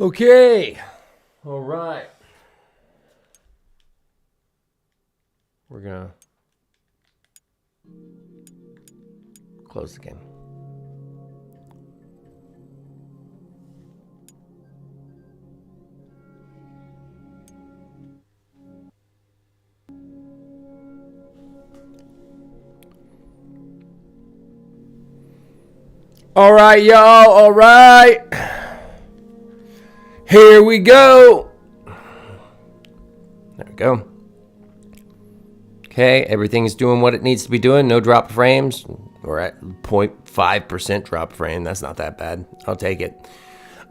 Okay. All right. We're going to close the game. All right, y'all. All right. Here we go. There we go. Okay, everything's doing what it needs to be doing. No drop frames. We're at 0.5% drop frame. That's not that bad. I'll take it.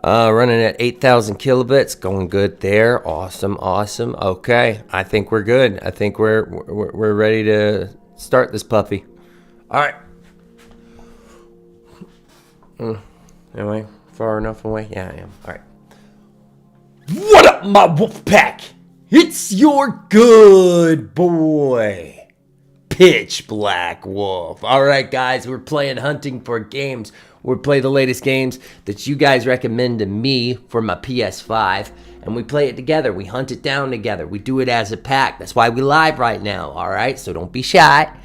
Running at 8,000 kilobits. Going good there. Awesome, awesome. Okay, I think we're good. I think we're ready to start this puppy. All right. Am I far enough away? Yeah, I am. All right. What up, my wolf pack? It's your good boy, Pitch Black Wolf. All right, guys, we're playing Hunting for Games. We play the latest games that you guys recommend to me for my PS5, and we play it together. We hunt it down together. We do it as a pack. That's why we live right now, all right? So don't be shy.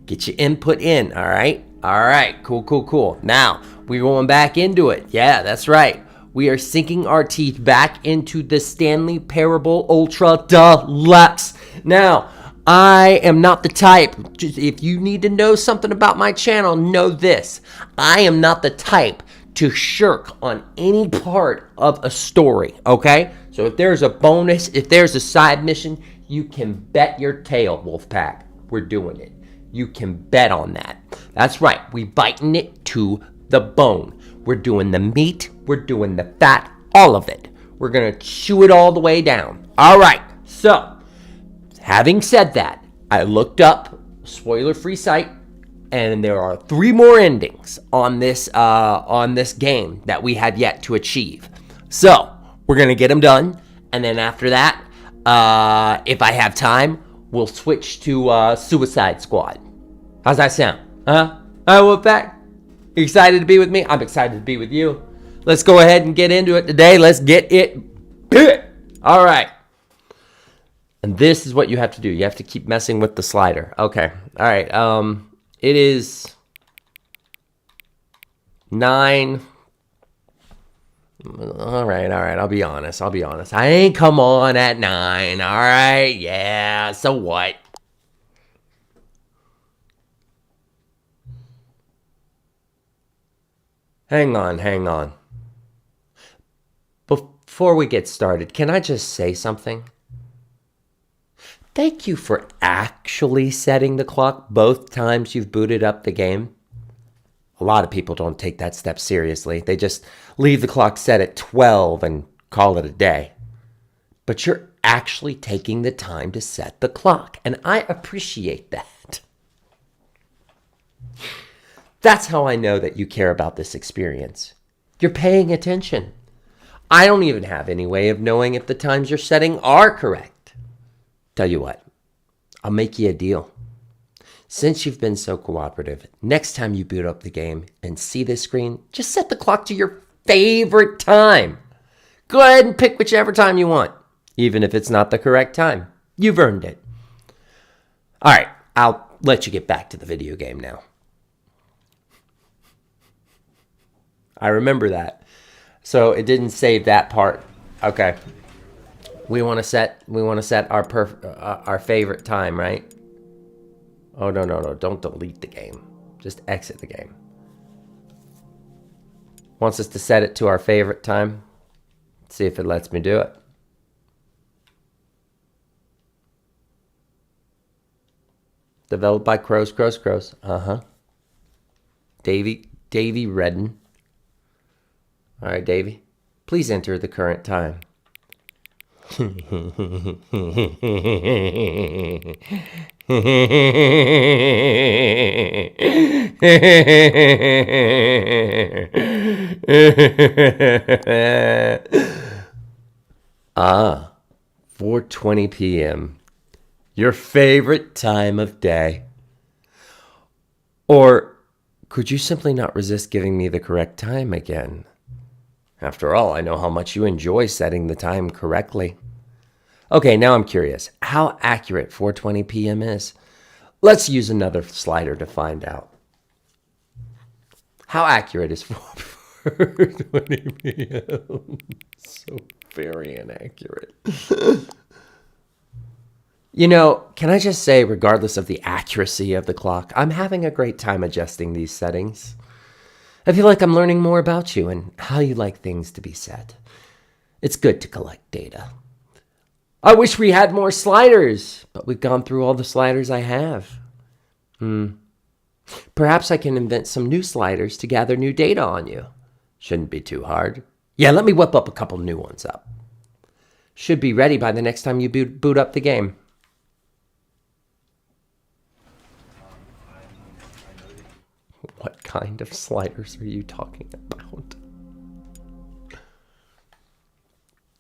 Get your input in, all right? All right, cool. Now, we're going back into it. Yeah, that's right. We are sinking our teeth back into the Stanley PairABLE Ultra Deluxe. Now, I am not the type, if you need to know something about my channel, know this. I am not the type to shirk on any part of a story, okay? So if there's a bonus, if there's a side mission, you can bet your tail, Wolfpack. We're doing it. You can bet on that. That's right. We biting it to the bone. We're doing the meat. We're doing the fat. All of it. We're going to chew it all the way down. All right. So, having said that, I looked up spoiler-free site, and there are 3 more endings on this game that we have yet to achieve. So, we're going to get them done. And then after that, if I have time, we'll switch to Suicide Squad. How's that sound? Huh? Wolfpack? Excited to be with me? I'm excited to be with you. Let's go ahead and get into it today. Let's get it. All right. And this is what you have to do. You have to keep messing with the slider. Okay. All right. It is 9. All right. I'll be honest. I ain't come on at 9. All right. Yeah. So what? Hang on. Before we get started, can I just say something? Thank you for actually setting the clock both times you've booted up the game. A lot of people don't take that step seriously. They just leave the clock set at 12 and call it a day. But you're actually taking the time to set the clock, and I appreciate that. That's how I know that you care about this experience. You're paying attention. I don't even have any way of knowing if the times you're setting are correct. Tell you what, I'll make you a deal. Since you've been so cooperative, next time you boot up the game and see this screen, just set the clock to your favorite time. Go ahead and pick whichever time you want, even if it's not the correct time. You've earned it. All right, I'll let you get back to the video game now. I remember that. So it didn't save that part. Okay. We want to set our favorite time, right? Oh, no. Don't delete the game. Just exit the game. Wants us to set it to our favorite time. Let's see if it lets me do it. Developed by Crows. Uh-huh. Davy Redden. All right, Davey, please enter the current time. Ah, 4:20 p.m. Your favorite time of day. Or could you simply not resist giving me the correct time again? After all, I know how much you enjoy setting the time correctly. Okay, now I'm curious. How accurate 4:20 p.m. is? Let's use another slider to find out. How accurate is 4:20 p.m.? So very inaccurate. You know, can I just say, regardless of the accuracy of the clock, I'm having a great time adjusting these settings. I feel like I'm learning more about you and how you like things to be set. It's good to collect data. I wish we had more sliders, but we've gone through all the sliders I have. Perhaps I can invent some new sliders to gather new data on you. Shouldn't be too hard. Yeah, let me whip up a couple new ones up. Should be ready by the next time you boot up the game. What kind of sliders are you talking about?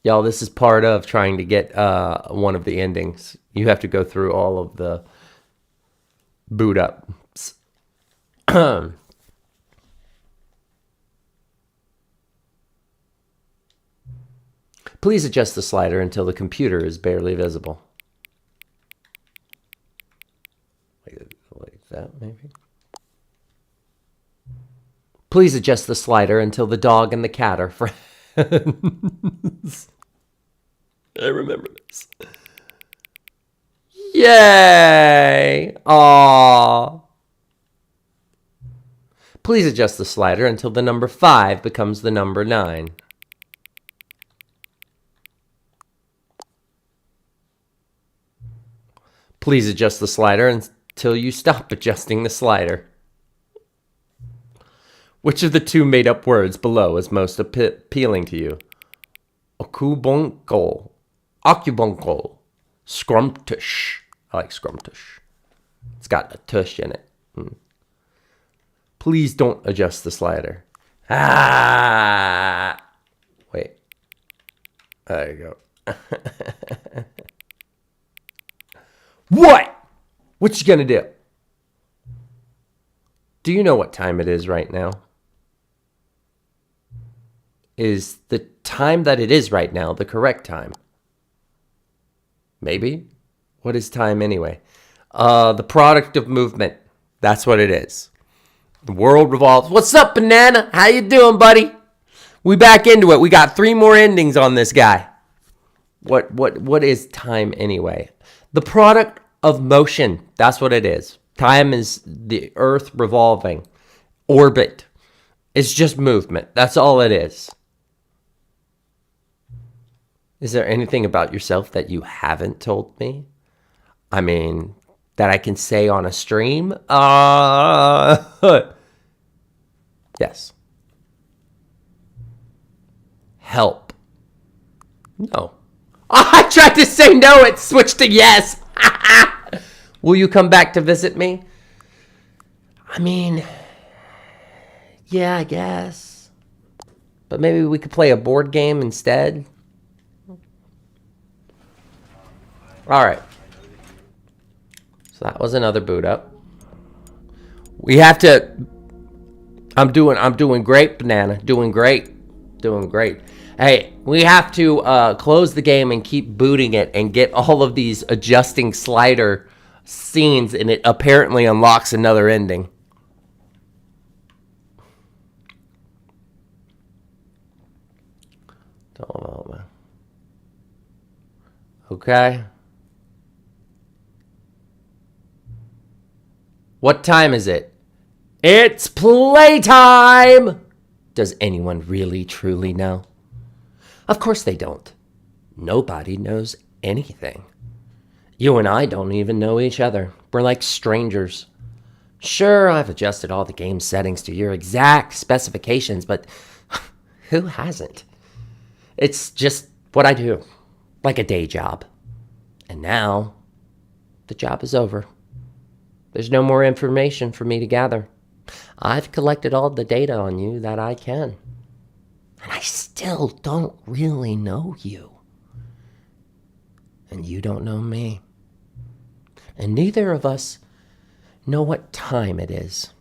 Y'all, this is part of trying to get one of the endings. You have to go through all of the boot ups. Please adjust the slider until the computer is barely visible. Like that, maybe? Please adjust the slider until the dog and the cat are friends. I remember this. Yay! Aww. Please adjust the slider until the number 5 becomes the number 9. Please adjust the slider until you stop adjusting the slider. Which of the two made-up words below is most appealing to you? Occubuncle, scrumptious. I like scrumptious. It's got a tush in it. Please don't adjust the slider. Wait. There you go. What? What you gonna do? Do you know what time it is right now? Is the time that it is right now the correct time? Maybe. What is time anyway? The product of movement. That's what it is. The world revolves. What's up, Banana? How you doing, buddy? We back into it. We got 3 more endings on this guy. What is time anyway? The product of motion. That's what it is. Time is the earth revolving. Orbit. It's just movement. That's all it is. Is there anything about yourself that you haven't told me? I mean, that I can say on a stream? Yes. Help. No. I tried to say no, it switched to yes. Will you come back to visit me? I mean, yeah, I guess. But maybe we could play a board game instead. All right. So that was another boot up. We have to. I'm doing great, Banana. Doing great. Hey, we have to close the game and keep booting it and get all of these adjusting slider scenes, and it apparently unlocks another ending. Okay. What time is it? It's playtime! Does anyone really truly know? Of course they don't. Nobody knows anything. You and I don't even know each other. We're like strangers. Sure, I've adjusted all the game settings to your exact specifications, but who hasn't? It's just what I do, like a day job. And now, the job is over. There's no more information for me to gather. I've collected all the data on you that I can. And I still don't really know you. And you don't know me. And neither of us know what time it is.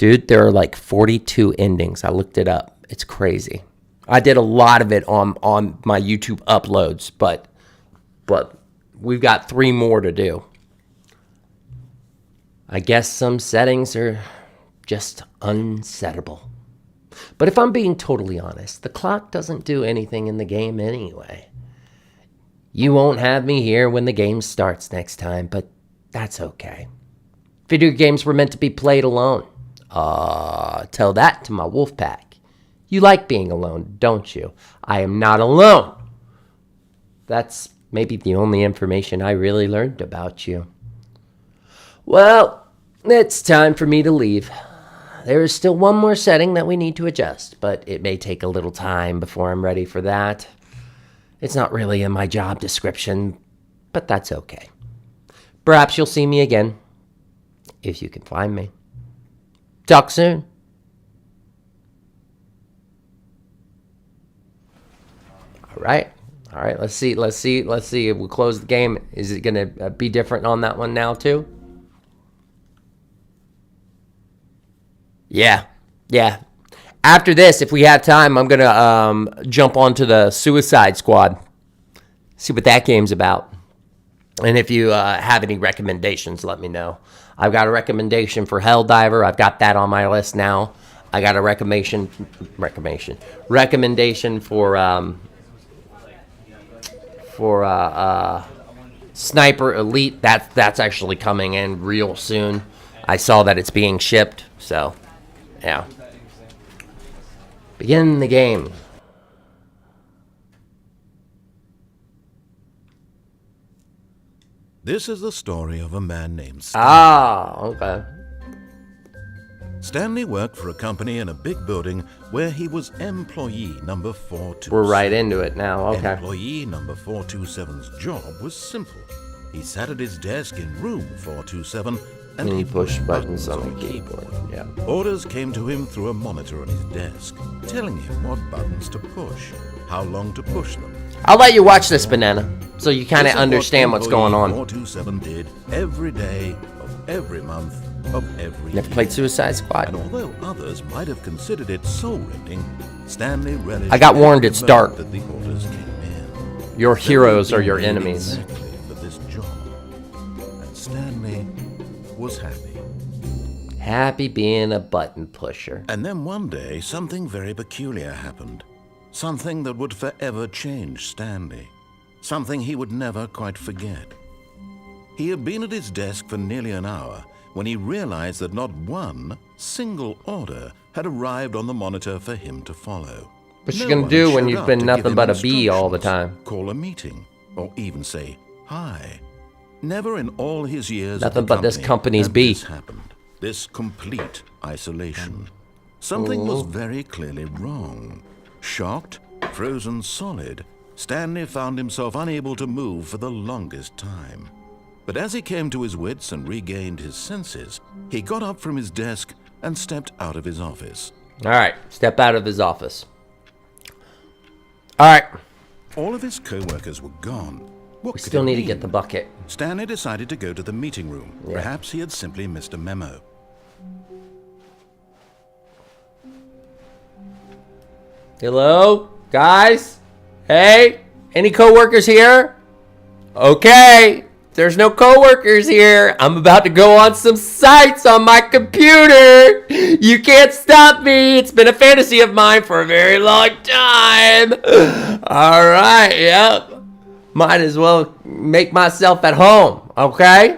Dude, there are like 42 endings. I looked it up. It's crazy. I did a lot of it on my YouTube uploads, but we've got 3 more to do. I guess some settings are just unsettable. But if I'm being totally honest, the clock doesn't do anything in the game anyway. You won't have me here when the game starts next time, but that's okay. Video games were meant to be played alone. Tell that to my wolf pack. You like being alone, don't you? I am not alone. That's maybe the only information I really learned about you. Well, it's time for me to leave. There is still one more setting that we need to adjust, but it may take a little time before I'm ready for that. It's not really in my job description, but that's okay. Perhaps you'll see me again, if you can find me. Talk soon. All right, let's see. If we close the game, is it going to be different on that one now too? Yeah. After this, if we have time, I'm going to jump onto the Suicide Squad. See what that game's about. And if you have any recommendations, let me know. I've got a recommendation for Helldiver. I've got that on my list now. I got a recommendation for Sniper Elite. That's actually coming in real soon. I saw that it's being shipped, so yeah. Begin the game. This is the story of a man named Stanley. Okay. Stanley worked for a company in a big building where he was employee number 427. We're right into it now, okay. Employee number 427's job was simple. He sat at his desk in room 427 and he pushed buttons on the keyboard. Yeah. Orders came to him through a monitor on his desk, telling him what buttons to push, how long to push them. I'll let you watch this, Banana, so you kind of understand what's going on. 427 did every day of every month of every Never year. played Suicide Squad. And although others might have considered it soul-rending, Stanley relished. I got warned it's dark. That the orders came in. Your They heroes were are your made enemies. Exactly for this job. And Stanley was happy. Happy being a button pusher. And then one day, something very peculiar happened. Something that would forever change Stanley. Something he would never quite forget. He had been at his desk for nearly an hour when he realized that not one single order had arrived on the monitor for him to follow. What you No gonna one do when showed you've up been to nothing give him but a bee all the instructions, time? call a meeting, or even say hi. Never in all his years Nothing at the but this company's had bee. this happened. This complete isolation. Something was very clearly wrong. Shocked, frozen solid, Stanley found himself unable to move for the longest time. But as he came to his wits and regained his senses, he got up from his desk and stepped out of his office. All right, step out of his office. All right. All of his co-workers were gone. What We could still it need to mean? get the bucket. Stanley decided to go to the meeting room. Yeah. Perhaps he had simply missed a memo. Hello, guys? Hey, any coworkers here? Okay, there's no coworkers here. I'm about to go on some sites on my computer. You can't stop me. It's been a fantasy of mine for a very long time. All right, yep. Might as well make myself at home, okay?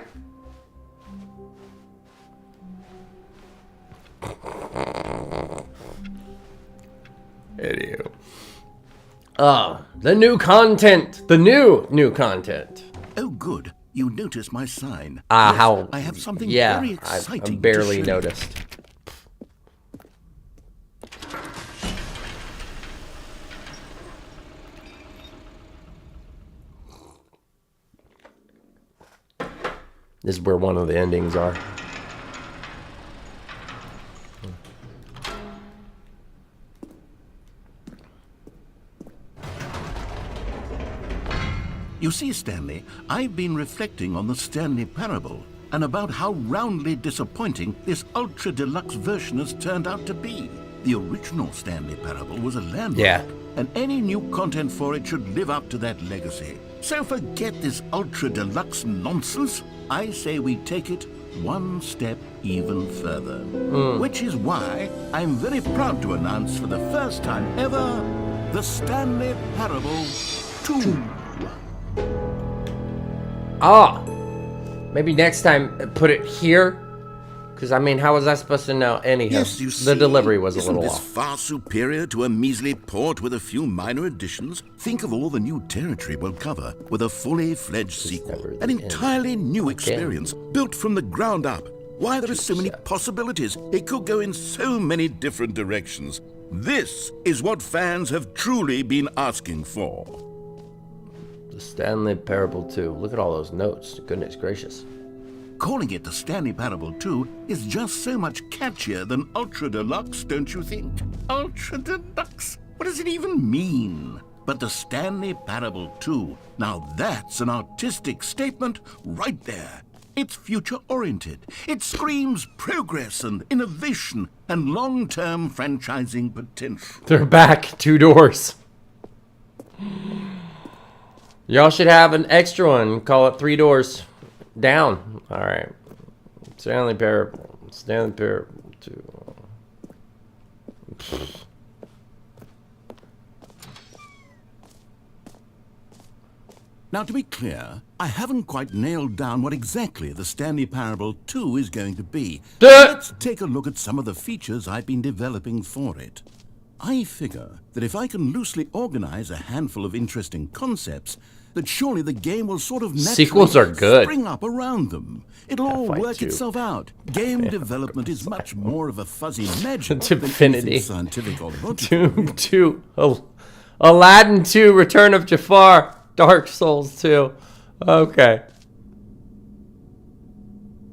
Anywho. Oh, the new content. The new content. Oh, good. You noticed my sign. Ah, Yes, how... I have something yeah, very exciting I barely to show you. noticed. This is where one of the endings are. You see, Stanley, I've been reflecting on the Stanley parable. and about how roundly disappointing this ultra deluxe version has turned out to be. The original Stanley Parable was a landmark, Yeah. and any new content for it should live up to that legacy. So forget this ultra deluxe nonsense. I say we take it one step even further. Which is why I'm very proud to announce for the first time ever, the Stanley Parable 2. Ah, maybe next time put it here. Because, I mean, how was I supposed to know anyhow? Yes, you see, the delivery was a isn't little this off. far superior to a measly port with a few minor additions? Think of all the new territory we'll cover with a fully fledged sequel. An entirely new experience, built from the ground up. Why, there are so many possibilities. It could go in so many different directions. This is what fans have truly been asking for. The Stanley Parable 2. Look at all those notes. Goodness gracious. Calling it the Stanley Parable 2 is just so much catchier than Ultra Deluxe, don't you think? Ultra Deluxe? What does it even mean? But the Stanley Parable 2, now that's an artistic statement right there. It's future-oriented. It screams progress and innovation and long-term franchising potential. They're back. 2 doors. Y'all should have an extra one. Call it 3 doors. Down. All right. Stanley Parable. Stanley Parable 2. Now, to be clear, I haven't quite nailed down what exactly the Stanley Parable 2 is going to be. Let's take a look at some of the features I've been developing for it. I figure that if I can loosely organize a handful of interesting concepts, that surely the game will sort of naturally Sequels are good. spring up around them. It'll all Half-Life work 2. itself out. Game development is much more of a fuzzy magic Divinity. than scientific or logical. Doom 2. Aladdin 2. Return of Jafar. Dark Souls 2. Okay.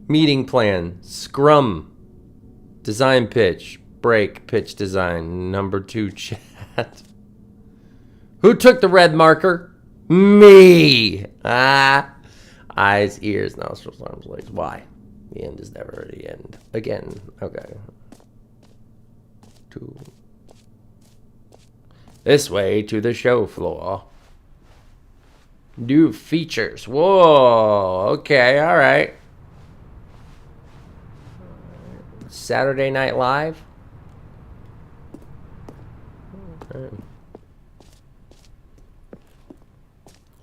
Meeting plan. Scrum. Design pitch. Break. Pitch design. Number 2 chat. Who took the red marker? Me. Eyes, ears, nostrils, arms, legs. Why? The end is never the end. Again. Okay. 2. This way to the show floor. New features. Whoa. Okay. All right. Saturday Night Live. Okay.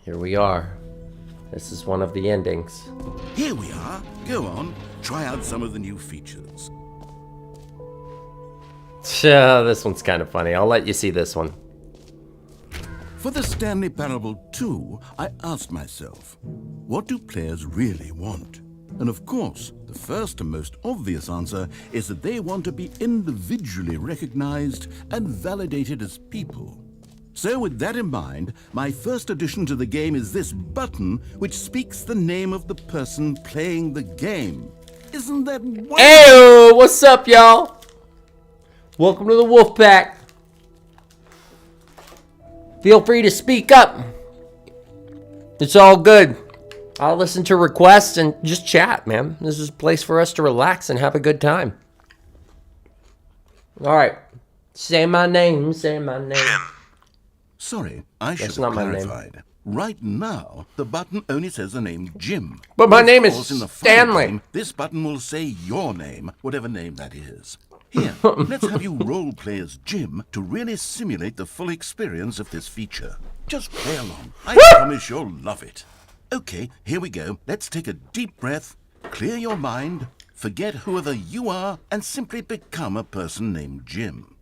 Here we are. This is one of the endings. Here we are. Go on. Try out some of the new features. This one's kind of funny. I'll let you see this one. For the Stanley Parable 2, I asked myself, what do players really want? And of course, the first and most obvious answer is that they want to be individually recognized and validated as people. So with that in mind, my first addition to the game is this button which speaks the name of the person playing the game. Isn't that wonderful? Hey, what's up, y'all? Welcome to the Wolf Pack. Feel free to speak up. It's all good. I'll listen to requests and just chat, man. This is a place for us to relax and have a good time. All right. Say my name. Say my name. Sorry, I should That's have not my name. clarified. Right now, the button only says the name Jim. But my Of name is course, in the final Stanley. game, this button will say your name, whatever name that is. Here, let's have you role play as Jim to really simulate the full experience of this feature. Just play along. I promise you'll love it. Okay, here we go. Let's take a deep breath, clear your mind, forget whoever you are, and simply become a person named Jim.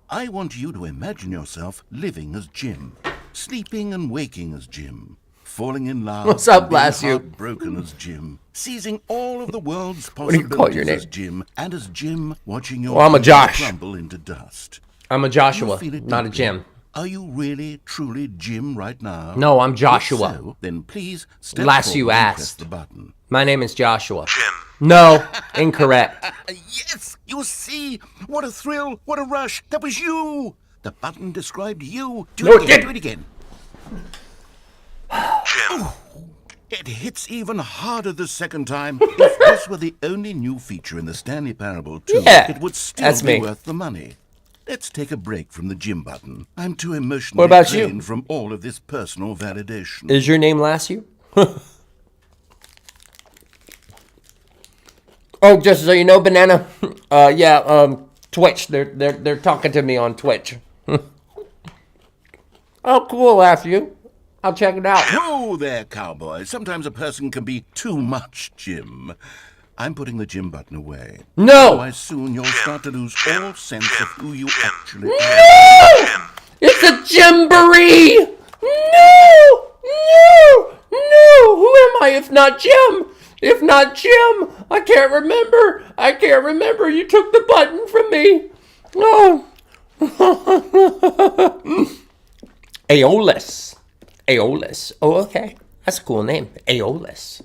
I want you to imagine yourself living as Jim, sleeping and waking as Jim, falling in love, What's up, and being bless you? heartbroken as Jim, seizing all of the world's do you call your possibilities name? as Jim, and as Jim watching your Well, I'm a dreams Josh. crumble into dust. I'm a You Joshua, feel it not a deeply. Jim. Are you really, truly Jim right now? No, I'm If Joshua. so, then please step Last forward you and press asked. the button. My name is Joshua. Jim. No, incorrect. Yes! You see? What a thrill! What a rush! That was you! The button described you. Do No, it it again. didn't. Do it again. Jim. It hits even harder the second time. If this were the only new feature in the Stanley Parable 2, Yeah, it would still that's be me. worth the money. Let's take a break from the gym button. I'm too emotionally What about you? drained from all of this personal validation. Is your name Lassue? Oh, just so you know, Banana. Twitch. They're talking to me on Twitch. Oh, cool, Lassue. I'll check it out. Whoa there, cowboy. Sometimes a person can be too much, Jim. I'm putting the gym button away. No! Otherwise soon you'll start to lose all sense of who you actually are. No! It's a Jimboree! No! No! No! Who am I if not Jim? If not Jim, I can't remember. I can't remember. You took the button from me. Oh. Aeolus. Aeolus. Oh, okay. That's a cool name. Aeolus.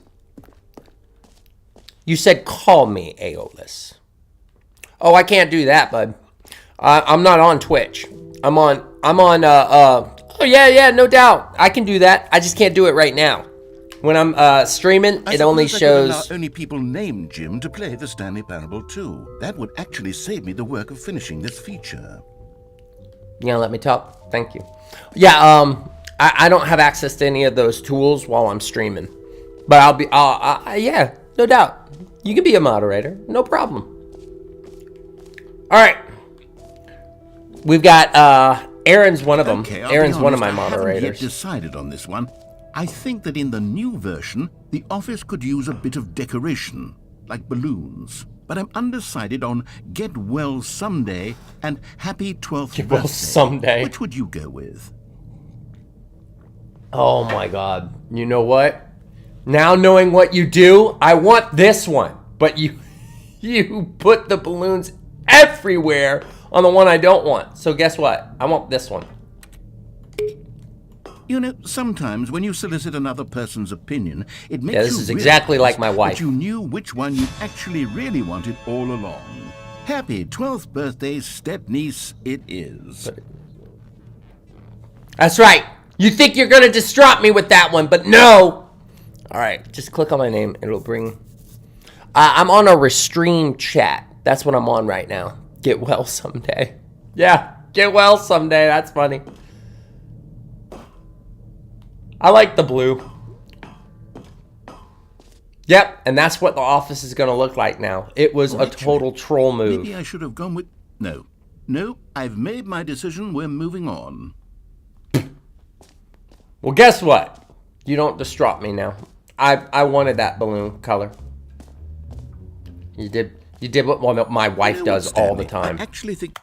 You said call me Aeolus. Oh, I can't do that, bud. I'm not on Twitch. I'm on, oh, yeah, no doubt. I can do that. I just can't do it right now. When I'm streaming, it only shows... I could allow only people named Jim to play the Stanley Parable 2. That would actually save me the work of finishing this feature. You gonna let me talk? Thank you. Yeah, I don't have access to any of those tools while I'm streaming. But I'll be, yeah, no doubt. You can be a moderator, no problem. All right. We've got, Aaron's one of them. Okay, Aaron's one of my I haven't moderators. yet decided on this one. I think that in the new version, the office could use a bit of decoration, like balloons. But I'm undecided on Get Well Someday and Happy 12th Get Birthday. Well Someday. Which would you go with? Oh my God. You know what? Now knowing what you do, I want this one. But you put the balloons everywhere on the one I don't want. So guess what? I want this one. You know, sometimes when you solicit another person's opinion, it makes you this is exactly realize like my wife. that you knew which one you actually really wanted all along. Happy 12th birthday, step-niece, it is. That's right. You think you're going to distract me with that one, but no. All right, just click on my name. It'll bring... I'm on a restream chat. That's what I'm on right now. Get well someday. Yeah, get well someday. That's funny. I like the blue. Yep, and that's what the office is going to look like now. It was a total troll move. Maybe I should have gone with... No, I've made my decision. We're moving on. Well, guess what? You don't distract me now. I wanted that balloon color. You did what my wife does all the time. I actually think...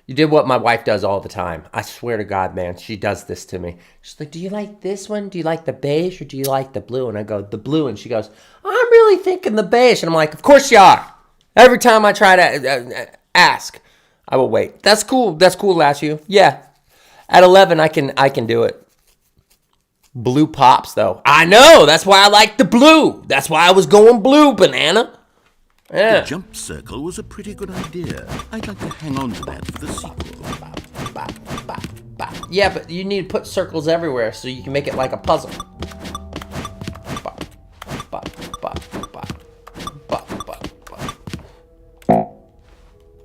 You did what my wife does all the time. I swear to God, man, she does this to me. She's like, do you like this one? Do you like the beige or do you like the blue? And I go, the blue. And she goes, I'm really thinking the beige. And I'm like, of course you are. Every time I try to ask, I will wait. That's cool. That's cool, Lassue. Yeah. At 11, I can do it. Blue pops, though. I know. That's why I like the blue. That's why I was going blue, Banana. Yeah. The jump circle was a pretty good idea. I'd like to hang on to that for the sequel. Yeah, but you need to put circles everywhere so you can make it like a puzzle.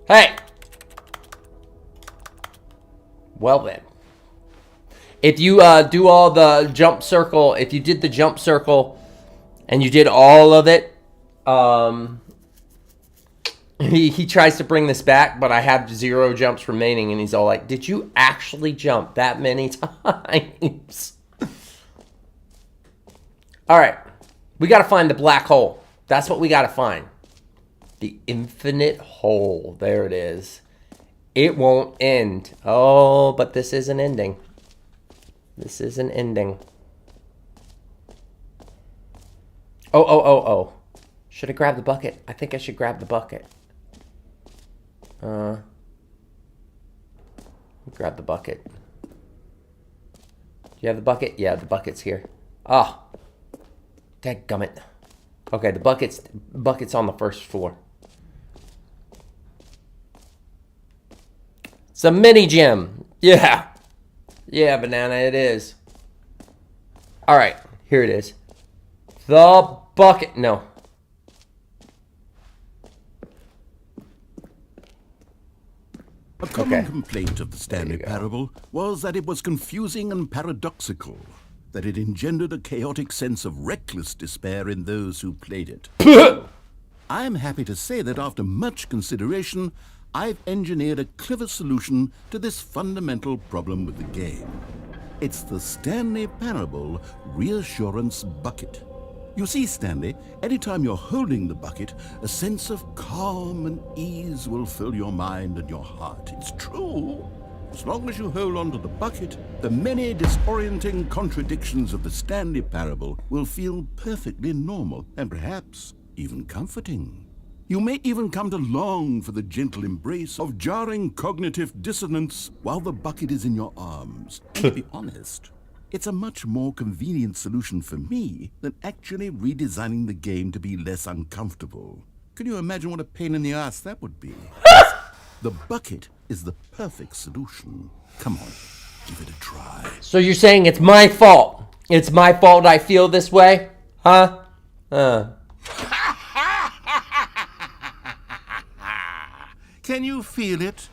Hey! Well then. If you do all the jump circle, if you did the jump circle and you did all of it, he tries to bring this back, but I have 0 jumps remaining, and he's all like, did you actually jump that many times? All right. We got to find the black hole. That's what we got to find. The infinite hole. There it is. It won't end. Oh, but this is an ending. This is an ending. Oh. Should I grab the bucket? I think I should grab the bucket. Grab the bucket. Do you have the bucket? Yeah, the bucket's here. Ah. Dadgummit. Okay, the bucket's on the first floor. It's a mini gym. Yeah. Yeah, Banana, it is. All right, here it is. The bucket. No. A common complaint of the Stanley Parable was that it was confusing and paradoxical, that it engendered a chaotic sense of reckless despair in those who played it. I am happy to say that after much consideration, I've engineered a clever solution to this fundamental problem with the game. It's the Stanley Parable Reassurance Bucket. You see, Stanley, anytime you're holding the bucket, a sense of calm and ease will fill your mind and your heart. It's true. As long as you hold on to the bucket, the many disorienting contradictions of the Stanley Parable will feel perfectly normal and perhaps even comforting. You may even come to long for the gentle embrace of jarring cognitive dissonance while the bucket is in your arms. And to be honest, it's a much more convenient solution for me than actually redesigning the game to be less uncomfortable. Can you imagine what a pain in the ass that would be? The bucket is the perfect solution. Come on, give it a try. So you're saying it's my fault? It's my fault I feel this way? Huh? Can you feel it?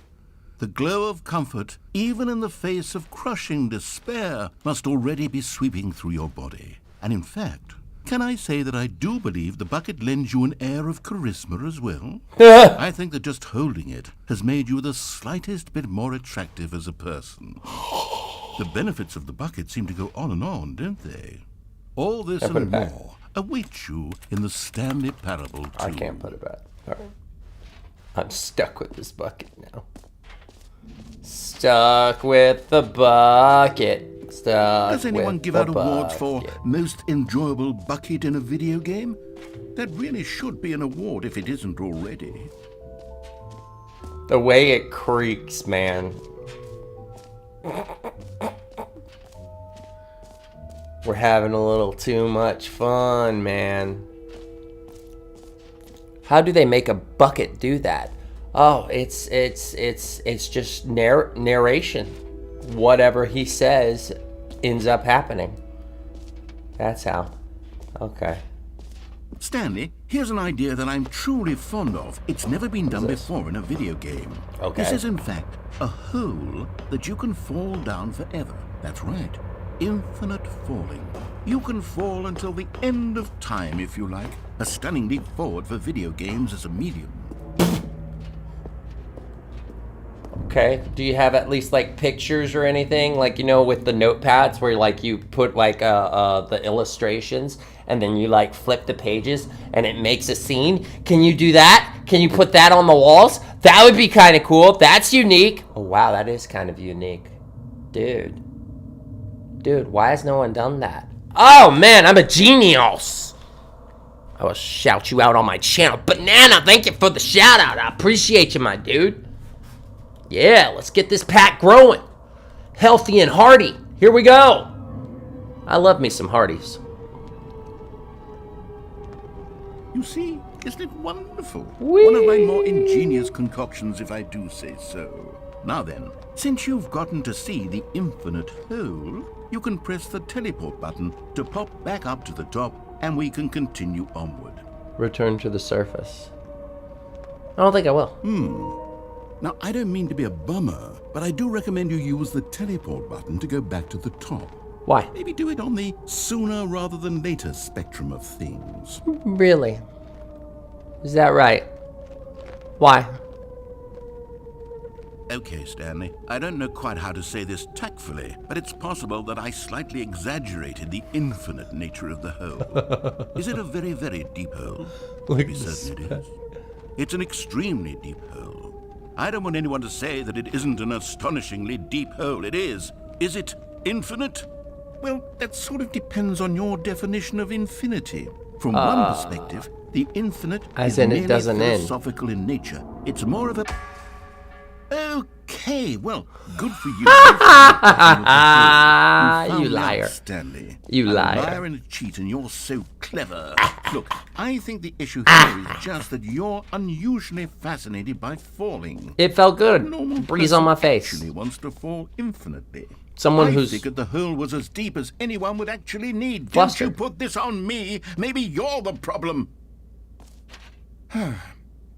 The glow of comfort, even in the face of crushing despair, must already be sweeping through your body. And in fact, can I say that I do believe the bucket lends you an air of charisma as well? I think that just holding it has made you the slightest bit more attractive as a person. The benefits of the bucket seem to go on, don't they? All this and more awaits you in the Stanley Parable 2. I can't put it back. All right. I'm stuck with this bucket now. Stuck with the bucket. Does anyone give out awards for most enjoyable bucket in a video game? That really should be an award if it isn't already. The way it creaks, man. We're having a little too much fun, man. How do they make a bucket do that? Oh, it's just narration. Whatever he says ends up happening. That's how. Okay. Stanley, here's an idea that I'm truly fond of. It's never been done before in a video game. Okay. This is, in fact, a hole that you can fall down forever. That's right. Infinite falling. You can fall until the end of time, if you like. A stunning leap forward for video games as a medium. Okay. Do you have at least like pictures or anything, like, you know, with the notepads where like you put like the illustrations and then you like flip the pages and it makes a scene? Can you do that? Can you put that on the walls? That would be kind of cool. That's unique. Oh wow, that is kind of unique, dude. Why has no one done that? Oh man, I'm a genius. I will shout you out on my channel. Banana, thank you for the shout out. I appreciate you, my dude. Yeah, let's get this pack growing. Healthy and hearty. Here we go. I love me some Hardee's. You see, isn't it wonderful? Whee! One of my more ingenious concoctions, if I do say so. Now then, since you've gotten to see the infinite hole, you can press the teleport button to pop back up to the top, and we can continue onward. Return to the surface. I don't think I will. Now, I don't mean to be a bummer, but I do recommend you use the teleport button to go back to the top. Why? Maybe do it on the sooner rather than later spectrum of things. Really? Is that right? Why? Okay, Stanley, I don't know quite how to say this tactfully, but it's possible that I slightly exaggerated the infinite nature of the hole. Is it a very, very deep hole? To be certain it is. It's an extremely deep hole. I don't want anyone to say that it isn't an astonishingly deep hole. It is. Is it infinite? Well, that sort of depends on your definition of infinity. From one perspective, the infinite as is in merely it doesn't end. philosophical in nature. It's more of a... Okay, well, good for you. You liar. Stanley. You liar. A liar and a cheat, and you're so clever. Look, I think the issue here is just that you're unusually fascinated by falling. It felt good. A normal Breeze on my person face. actually wants to fall infinitely. Someone I who's... figured the hole was as deep as anyone would actually need. Don't Flustered. you put this on me. Maybe you're the problem.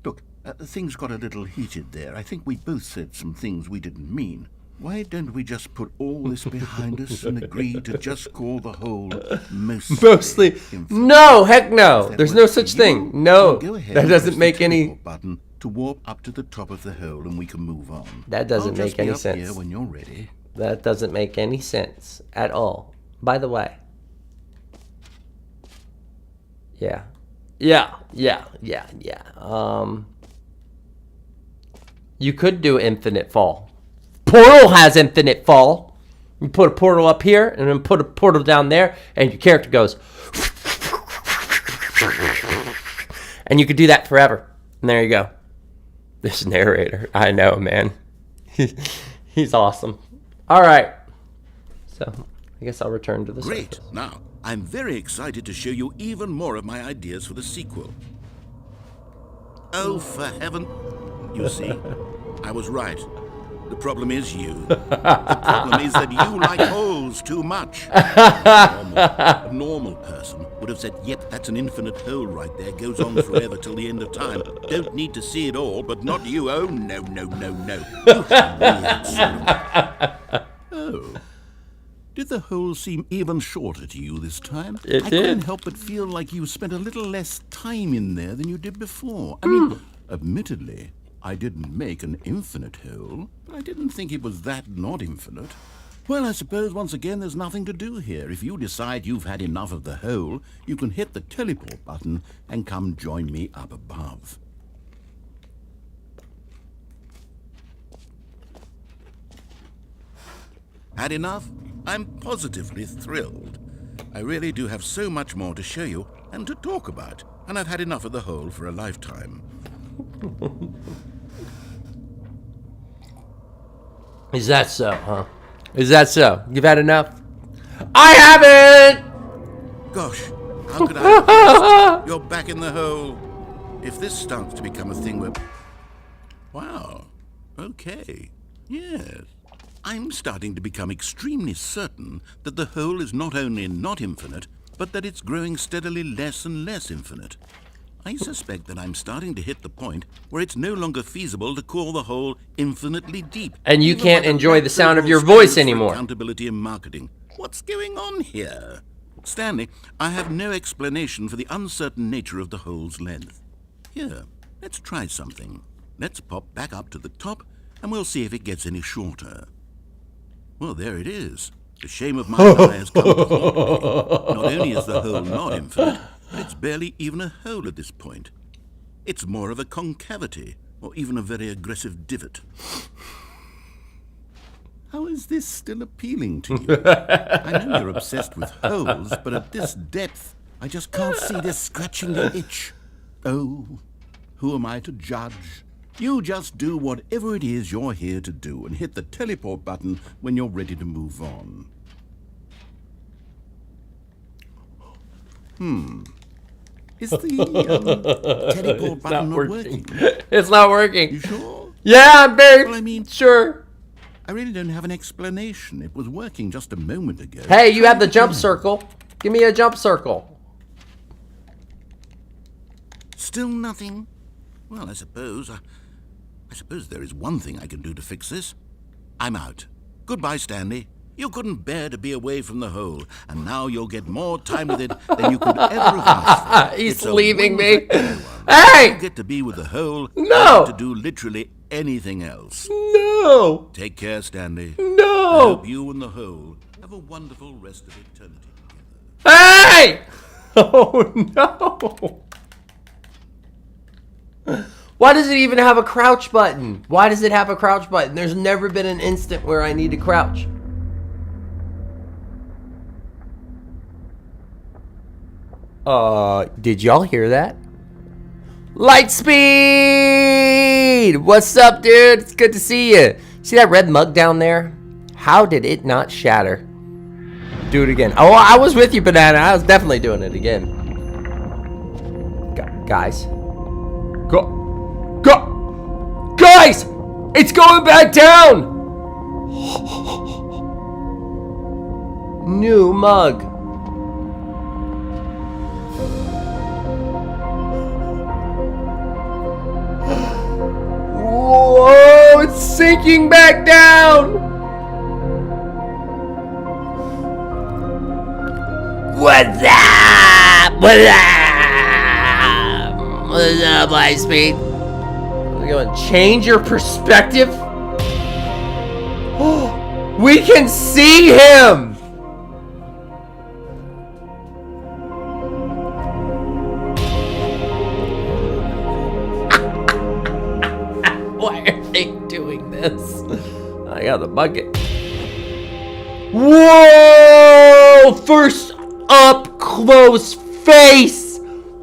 Look, things got a little heated there. I think we both said some things we didn't mean. Why don't we just put all this behind us and agree to just call the hole mostly infinite? No, heck no. That There's no works for such you, thing. then No, go ahead that and doesn't press make the any... teleport button to warp up to the top of the hole, and we can move on. That doesn't I'll make just be any up sense. Here when you're ready. That doesn't make any sense at all. By the way. Yeah. You could do infinite fall. Portal has infinite fall. You put a portal up here and then put a portal down there, and your character goes. And you could do that forever. And there you go. This narrator, I know, man. He's awesome. All right. So, I guess I'll return to the Great. surface. Now, I'm very excited to show you even more of my ideas for the sequel. Oh, for heaven. You see, I was right. The problem is you. The problem is that you like holes too much. A normal person would have said, yep, that's an infinite hole right there. Goes on forever till the end of time. Don't need to see it all, but not you. Oh, no. You have weird sort. Oh. Did the hole seem even shorter to you this time? It I did. couldn't help but feel like you spent a little less time in there than you did before. I mean, admittedly, I didn't make an infinite hole, but I didn't think it was that not infinite. Well, I suppose once again there's nothing to do here. If you decide you've had enough of the hole, you can hit the teleport button and come join me up above. Had enough? I'm positively thrilled. I really do have so much more to show you and to talk about, and I've had enough of the hole for a lifetime. Is that so, huh? Is that so? You've had enough? I haven't! Gosh, how could I? You're back in the hole. If this starts to become a thing where... Wow. Okay. Yes. I'm starting to become extremely certain that the hole is not only not infinite, but that it's growing steadily less and less infinite. I suspect that I'm starting to hit the point where it's no longer feasible to call the hole infinitely deep. And you Even can't by the enjoy the sound of natural your voice standards for anymore. Accountability and marketing. What's going on here? Stanley, I have no explanation for the uncertain nature of the hole's length. Here, let's try something. Let's pop back up to the top, and we'll see if it gets any shorter. Well, there it is. The shame of my eye has come to haunt me. Not only is the hole not infinite, but it's barely even a hole at this point. It's more of a concavity, or even a very aggressive divot. How is this still appealing to you? I know you're obsessed with holes, but at this depth, I just can't see this scratching the itch. Oh, who am I to judge? You just do whatever it is you're here to do and hit the teleport button when you're ready to move on. Is the teleport button not working? It's not working. You sure? Yeah, I'm very Well, I mean- sure. I really don't have an explanation. It was working just a moment ago. Hey, you have the jump circle. Give me a jump circle. Still nothing? Well, I suppose there is one thing I can do to fix this. I'm out. Goodbye, Stanley. You couldn't bear to be away from the hole, and now you'll get more time with it than you could ever have asked for. He's It's a leaving win me. for everyone. Hey! You get to be with the hole. No! You get to do literally anything else. No. Take care, Stanley. I No. hope you and the hole have a wonderful rest of eternity together. Hey! Oh no. Why does it even have a crouch button? Why does it have a crouch button? There's never been an instant where I need to crouch. Did y'all hear that? Light speed! What's up, dude? It's good to see you. See that red mug down there? How did it not shatter? Do it again. Oh, I was with you, Banana. I was definitely doing it again. Guys. Guys! It's going back down! New mug. Whoa, it's sinking back down. What's up? What's up? What's up, Lightspeed? We're going to change your perspective. We can see him. Why are they doing this? I got the bucket. Whoa! First up close face.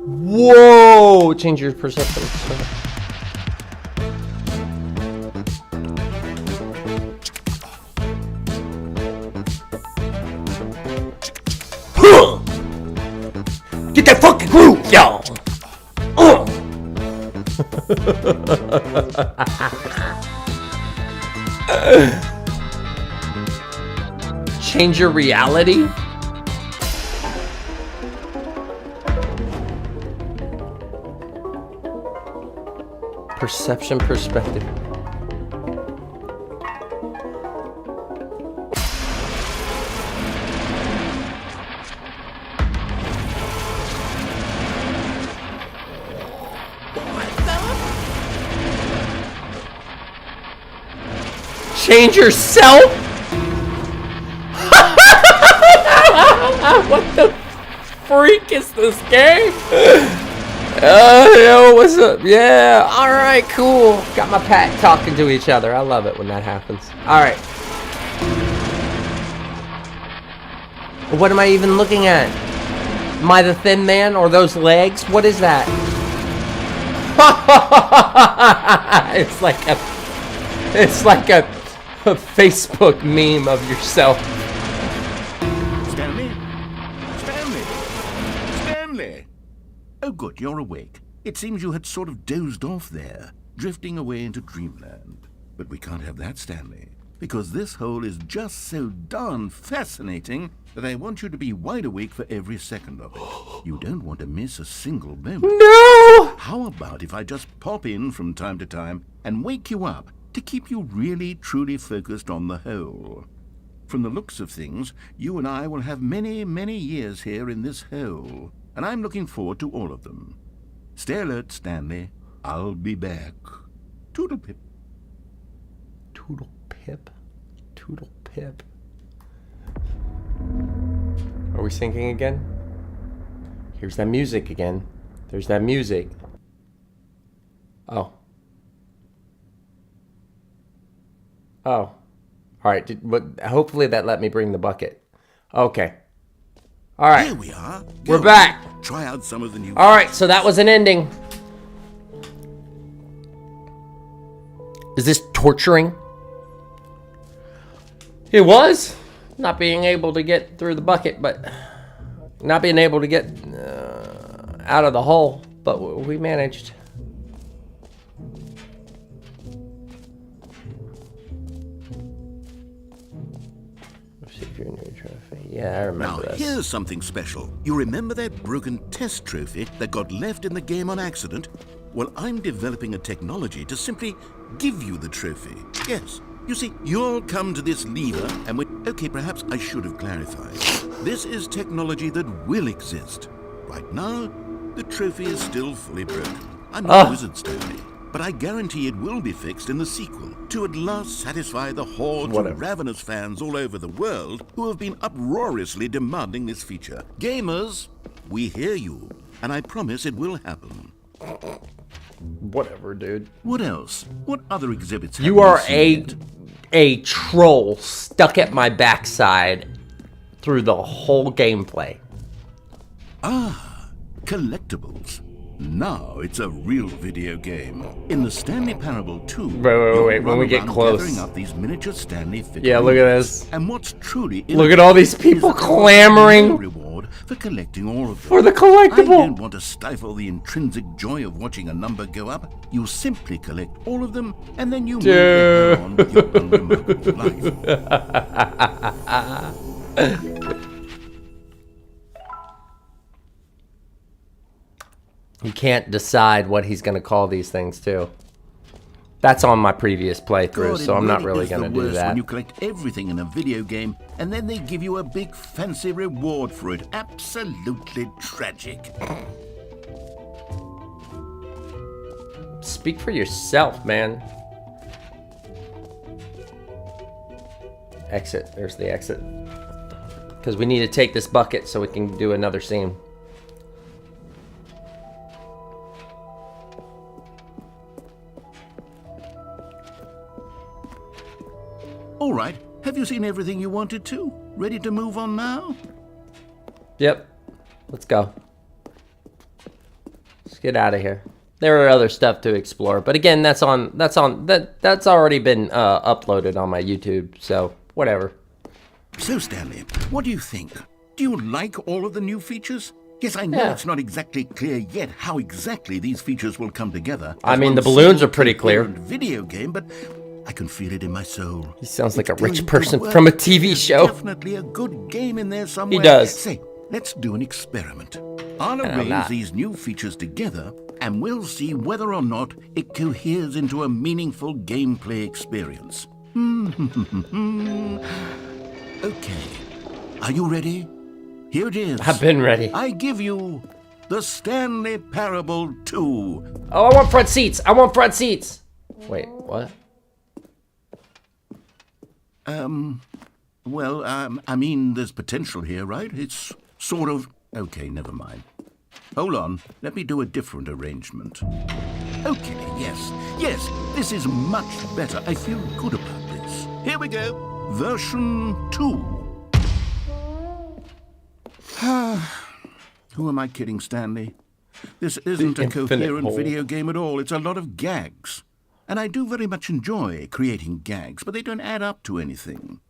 Whoa! Change your perception. Get that fucking groove, y'all. Change your reality? Perception, perspective. Change yourself? What the freak is this game? Yo, what's up? Yeah, alright, cool. Got my pack talking to each other. I love it when that happens. Alright. What am I even looking at? Am I the thin man or those legs? What is that? It's like a Facebook meme of yourself. Stanley! Oh good, you're awake. It seems you had sort of dozed off there, drifting away into dreamland. But we can't have that, Stanley, because this hole is just so darn fascinating that I want you to be wide awake for every second of it. You don't want to miss a single moment. No! How about if I just pop in from time to time and wake you up to keep you really, truly focused on the hole? From the looks of things, you and I will have many, many years here in this hole, and I'm looking forward to all of them. Stay alert, Stanley. I'll be back. Toodle pip. Toodle pip. Toodle pip. Are we syncing again? Here's that music again. There's that music. Oh. Oh. Alright, hopefully that let me bring the bucket. Okay. Alright. Here we are. We're back. Try out some of the new... Alright, so that was an ending. Is this torturing? It was. Not being able to get through the bucket, but... Not being able to get out of the hole, but we managed. Yeah, I remember Now, this. here's something special. You remember that broken test trophy that got left in the game on accident? Well, I'm developing a technology to simply give you the trophy. Yes. You see, you'll come to this lever and we... Okay, perhaps I should have clarified. This is technology that will exist. Right now, the trophy is still fully broken. I'm not a wizard, Stanley, but I guarantee it will be fixed in the sequel to at last satisfy the hordes of ravenous fans all over the world who have been uproariously demanding this feature. Gamers, we hear you, and I promise it will happen. Whatever, dude. What else? What other exhibits have You are seen? a troll stuck at my backside through the whole gameplay. Ah, collectibles. Now it's a real video game. In the Stanley Parable 2, wait, when we get close. gathering up these miniature Stanley figurines. Yeah, look at this. And what's truly Look at all these people clamoring reward for collecting all of them. for the I collectible. don't want to stifle the intrinsic joy of watching a number go up. You simply collect all of them, and then you move on with your unremarkable life. He can't decide what he's going to call these things, too. That's on my previous playthrough, so I'm not really going to do that. When you collect everything in a video game, and then they give you a big fancy reward for it. Absolutely tragic. Speak for yourself, man. Exit. There's the exit. Because we need to take this bucket so we can do another scene. All right. Have you seen everything you wanted to? Ready to move on now? Yep. Let's go. Let's get out of here. There are other stuff to explore, but again, that's already been uploaded on my YouTube, so whatever. So, Stanley, what do you think? Do you like all of the new features? Yes, I know it's not exactly clear yet how exactly these features will come together. I mean, the balloons are pretty clear. Video game, but I can feel it in my soul. He sounds like a rich person from a TV show. Definitely a good game in there somewhere. He does. Say, let's do an experiment. I'll arrange these new features together, and we'll see whether or not it coheres into a meaningful gameplay experience. Okay. Are you ready? Here it is. I've been ready. I give you the Stanley Parable 2. Oh, I want front seats. I want front seats. Wait, what? Well, I mean, there's potential here, right? It's sort of... Okay, never mind. Hold on. Let me do a different arrangement. Okay, yes, this is much better. I feel good about this. Here we go. Version 2. Who am I kidding, Stanley? This isn't a coherent video game at all. It's a lot of gags. And I do very much enjoy creating gags, but they don't add up to anything.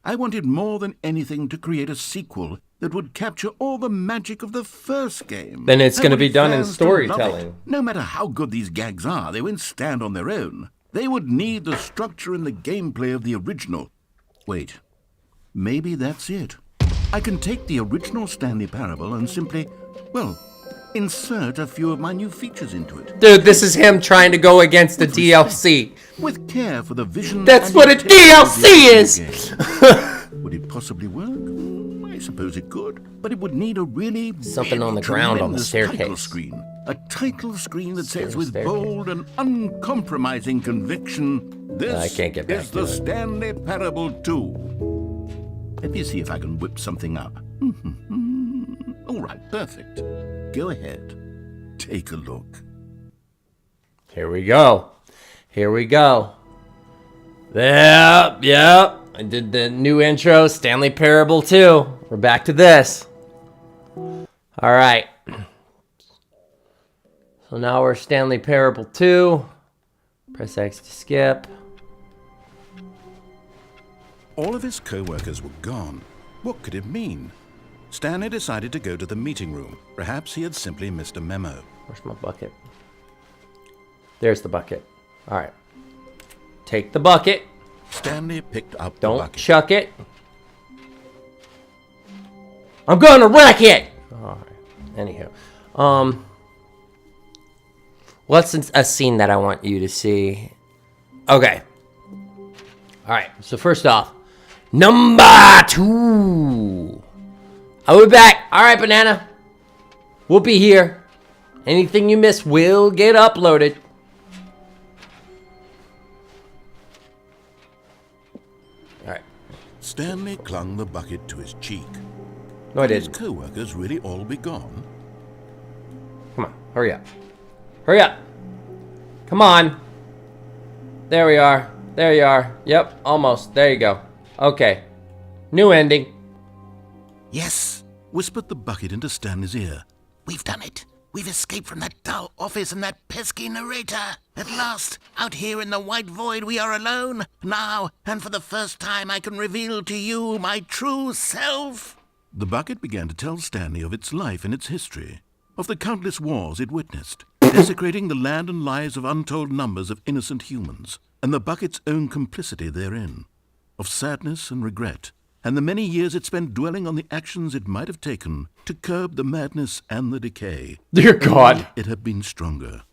I wanted more than anything to create a sequel that would capture all the magic of the first game. Then it's going to be done in storytelling. No matter how good these gags are, they won't stand on their own. They would need the structure and the gameplay of the original. Wait, maybe that's it. I can take the original Stanley Parable and simply, well, insert a few of my new features into it. Dude, this is him trying to go against the DLC. With care for the vision. That's what a DLC is! Would it possibly work? I suppose it could, but it would need a really something on the ground on the staircase. Title screen. A title screen that says with bold and uncompromising conviction, this I can't get back is the Stanley Parable 2. Let me see if I can whip something up. All right, perfect. Go ahead. Take a look. Here we go. Here we go. Yep. I did the new intro, Stanley Parable 2. We're back to this. All right. So now we're Stanley Parable 2. Press X to skip. All of his co-workers were gone. What could it mean? Stanley decided to go to the meeting room. Perhaps he had simply missed a memo. Where's my bucket? There's the bucket. All right. Take the bucket. Stanley picked up the Don't bucket. chuck it. I'm gonna wreck it! All right. Anywho. What's a scene that I want you to see? Okay. All right. So first off, number 2. I'll be back. All right, Banana. We'll be here. Anything you miss will get uploaded. All right. Stanley clung the bucket to his cheek. No, I His didn't. co-workers really all be gone? Come on. Hurry up. Hurry up. Come on. There we are. There you are. Yep, almost. There you go. Okay. New ending. Yes, whispered the bucket into Stanley's ear. We've done it. We've escaped from that dull office and that pesky narrator. At last, out here in the white void, we are alone. Now, and for the first time, I can reveal to you my true self. The bucket began to tell Stanley of its life and its history, of the countless wars it witnessed, desecrating the land and lives of untold numbers of innocent humans, and the bucket's own complicity therein, of sadness and regret, and the many years it spent dwelling on the actions it might have taken to curb the madness and the decay. Dear God. It had been stronger,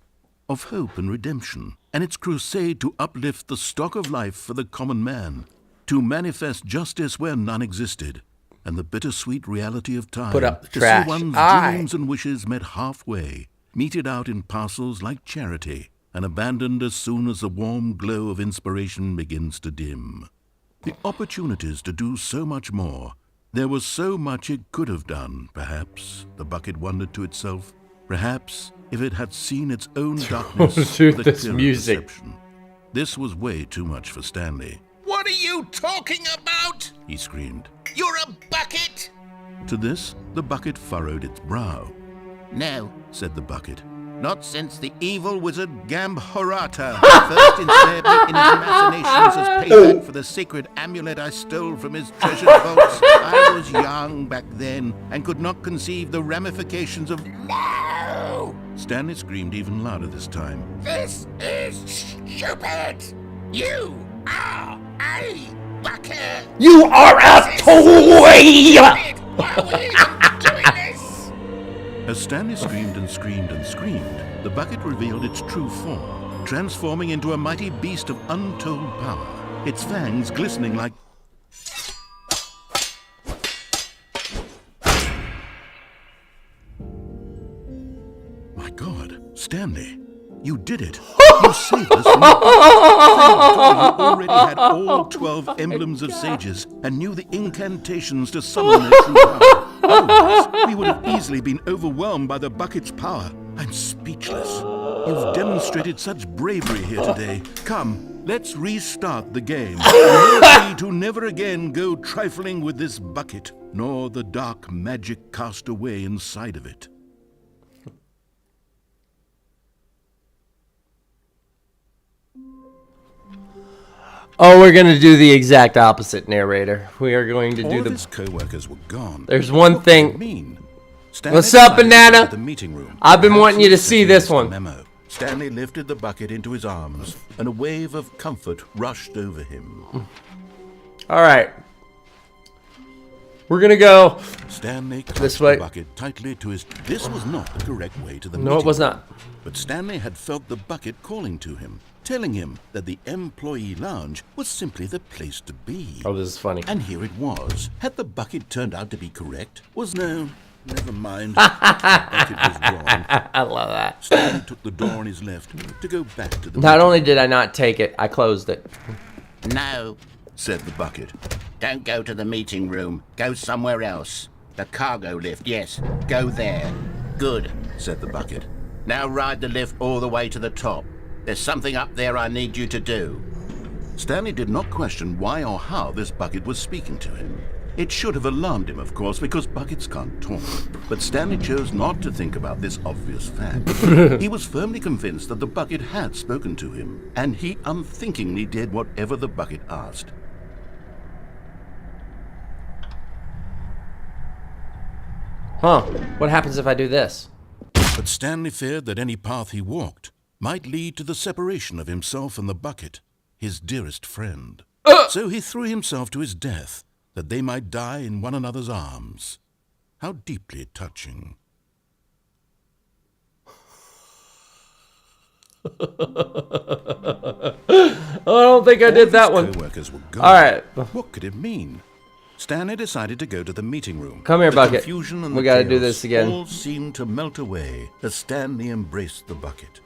of hope and redemption, and its crusade to uplift the stock of life for the common man, to manifest justice where none existed, and the bittersweet reality of time Put up the to trash. see one's Aye. dreams and wishes met halfway, meted out in parcels like charity, and abandoned as soon as the warm glow of inspiration begins to dim. The opportunities to do so much more. There was so much it could have done, perhaps, the bucket wondered to itself. Perhaps, if it had seen its own darkness Dude, with a this clearer music. perception. This was way too much for Stanley. What are you talking about? He screamed. You're a bucket! To this, the bucket furrowed its brow. No, Said the bucket. not since the evil wizard Gambhorata first ensnared me in his machinations as payback for the sacred amulet I stole from his treasured vaults. I was young back then and could not conceive the ramifications of... No! Stanley screamed even louder this time. This is stupid! You are a bucket! You are a toy! Why are we doing this? As Stanley screamed and screamed and screamed, the bucket revealed its true form, transforming into a mighty beast of untold power, its fangs glistening like... My God, Stanley, you did it. You saved us from... Thank God you already had all 12 emblems of sages and knew the incantations to summon their true power. Otherwise, we would have easily been overwhelmed by the bucket's power. I'm speechless. You've demonstrated such bravery here today. Come, let's restart the game. We'll to never again go trifling with this bucket, nor the dark magic cast away inside of it. Oh, we're gonna do the exact opposite, narrator. We are going to All do of the... his co-workers were gone. There's one What did it thing. mean? Stanley What's up, decided to go Banana? to the meeting room. I've been Perhaps wanting you he to was see sending this us a one. Memo. Stanley lifted the bucket into his arms, and a wave of comfort rushed over him. All right. We're gonna go... Stanley clutched This way. the bucket tightly to his... This was not the correct way to the No, meeting it was room. not. But Stanley had felt the bucket calling to him, telling him that the employee lounge was simply the place to be. Oh, this is funny. And here it was. Had the bucket turned out to be correct? Was no... Never mind. The bucket was wrong. I love that. Stanley took the door on his left to go back to the Not meeting only did I not take it, I closed it. No, said the bucket. don't go to the meeting room. Go somewhere else. The cargo lift, yes. Go there. Good. Said the bucket. Now ride the lift all the way to the top. There's something up there I need you to do. Stanley did not question why or how this bucket was speaking to him. It should have alarmed him, of course, because buckets can't talk. But Stanley chose not to think about this obvious fact. He was firmly convinced that the bucket had spoken to him, and he unthinkingly did whatever the bucket asked. Huh. What happens if I do this? But Stanley feared that any path he walked might lead to the separation of himself and the bucket, his dearest friend. So he threw himself to his death, that they might die in one another's arms. How deeply touching. I don't think I did that one. Co-workers were gone. All right. What could it mean? Stanley decided to go to the meeting room. Come here, The Bucket. confusion and We the gotta do chaos this again. all seemed to melt away as Stanley embraced the bucket.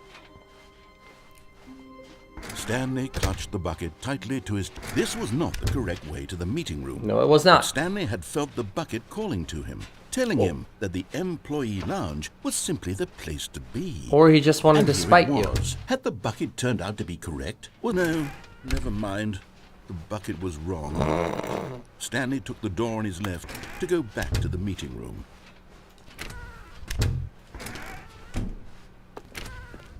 Stanley clutched the bucket tightly to his... This was not the correct way to the meeting room. No, it was not. Stanley had felt the bucket calling to him, telling him that the employee lounge was simply the place to be. Or he just wanted And to here spite it you. was. Had the bucket turned out to be correct? Well, no, never mind. The bucket was wrong. Stanley took the door on his left to go back to the meeting room.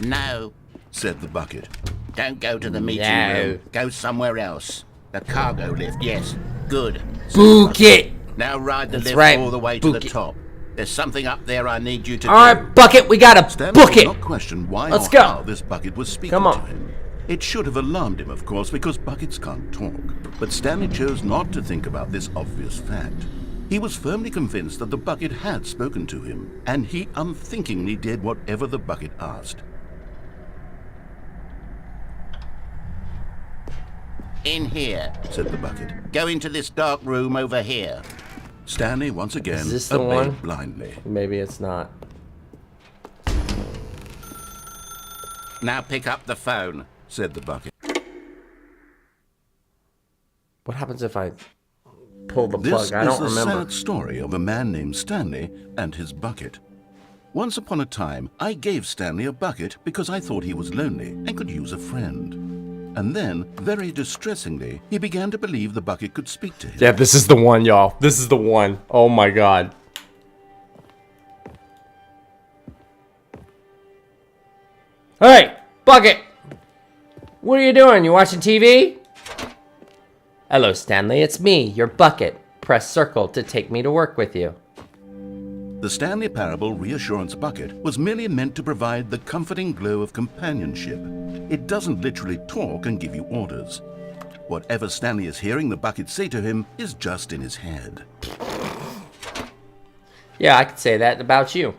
No, Said the bucket. don't go to the meeting No. room. Go somewhere else. The cargo lift, yes. Good. Book it! Now ride the That's lift right, all the way to the book it. top. There's something up there I need you to do. Alright, Bucket, we gotta Stanley book did it! not question why Let's or go. how this bucket was speaking Come on. to him. It should have alarmed him, of course, because buckets can't talk. But Stanley chose not to think about this obvious fact. He was firmly convinced that the bucket had spoken to him, and he unthinkingly did whatever the bucket asked. In here, Said the bucket. go into this dark room over here. Stanley once again Is this the obeyed one? blindly. Maybe it's not. Now pick up the phone. Said the bucket. What happens if I pull the This plug? I is don't the remember. sad story of a man named Stanley and his bucket. Once upon a time, I gave Stanley a bucket because I thought he was lonely and could use a friend. And then, very distressingly, he began to believe the bucket could speak to him. Yeah, this is the one, y'all. This is the one. Oh my god. Hey, bucket! What are you doing? You watching TV? Hello, Stanley. It's me, your bucket. Press circle to take me to work with you. The Stanley Parable Reassurance Bucket was merely meant to provide the comforting glow of companionship. It doesn't literally talk and give you orders. Whatever Stanley is hearing the bucket say to him is just in his head. Yeah, I could say that about you.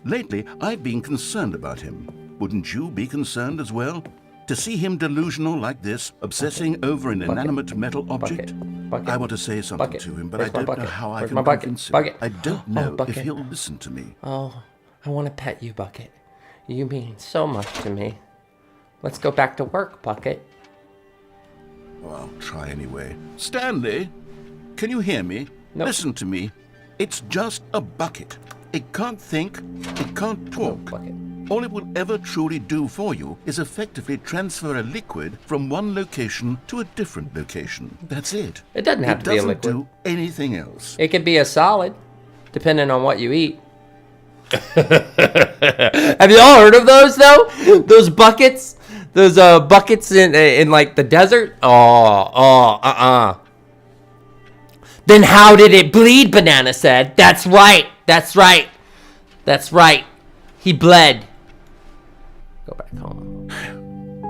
Lately, I've been concerned about him. Wouldn't you be concerned as well? To see him delusional like this, obsessing over an inanimate metal object? Bucket. I want to say something Bucket. to him, but Where's I my don't know bucket? how I Where's can my bucket? convince him. Bucket. I don't Oh, know if bucket. he'll listen to me. Oh, I want to pet you, Bucket. You mean so much to me. Let's go back to work, Bucket. Well, I'll try anyway. Stanley, can you hear me? Nope. Listen to me. It's just a bucket. It can't think, it can't talk. Bucket. All it will ever truly do for you is effectively transfer a liquid from one location to a different location. That's it. It doesn't have to be a liquid. It doesn't do anything else. It could be a solid, depending on what you eat. Have you all heard of those though? Those buckets, those buckets in like the desert. Then how did it bleed? Banana said. That's right. That's right. That's right. He bled. Go back home.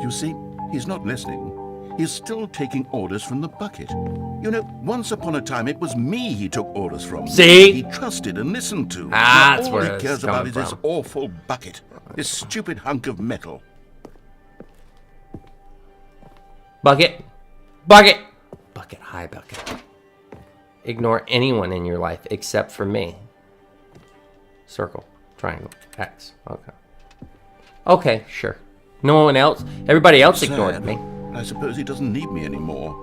You see, he's not listening. He's still taking orders from the bucket. You know, once upon a time, it was me he took orders from. See? He trusted and listened to. Ah, Now that's all where he it's cares about coming is this from. awful bucket. This stupid hunk of metal. Bucket. Bucket. Bucket. Hi, Bucket. Ignore anyone in your life except for me. Circle. Triangle. X. Okay. Okay, sure. No one else? Everybody else ignored Sad. me. I suppose he doesn't need me anymore.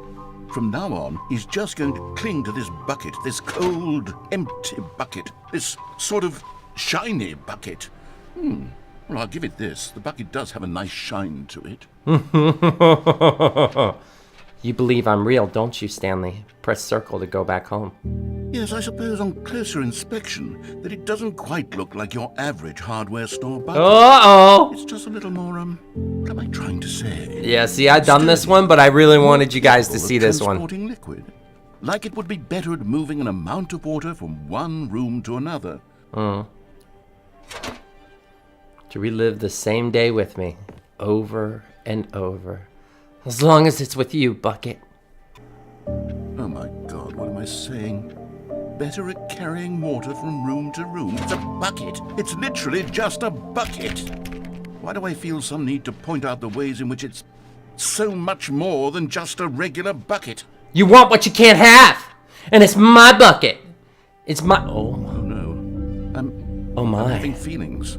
From now on, he's just going to cling to this bucket, this cold, empty bucket, this sort of shiny bucket. Well, I'll give it this. The bucket does have a nice shine to it. You believe I'm real, don't you, Stanley? Press circle to go back home. Yes, I suppose on closer inspection that it doesn't quite look like your average hardware store bucket. Uh-oh! It's just a little more, what am I trying to say? Yeah, see, I've done this one, but I really wanted you guys to Capable see of this one. transporting liquid. Like it would be better at moving an amount of water from one room to another. To relive the same day with me, over and over. As long as it's with you, Bucket. Oh my God, what am I saying? Better at carrying water from room to room. It's a bucket. It's literally just a bucket. Why do I feel some need to point out the ways in which it's so much more than just a regular bucket? You want what you can't have! And it's my bucket! It's my... Oh Oh, no. I'm my. having feelings.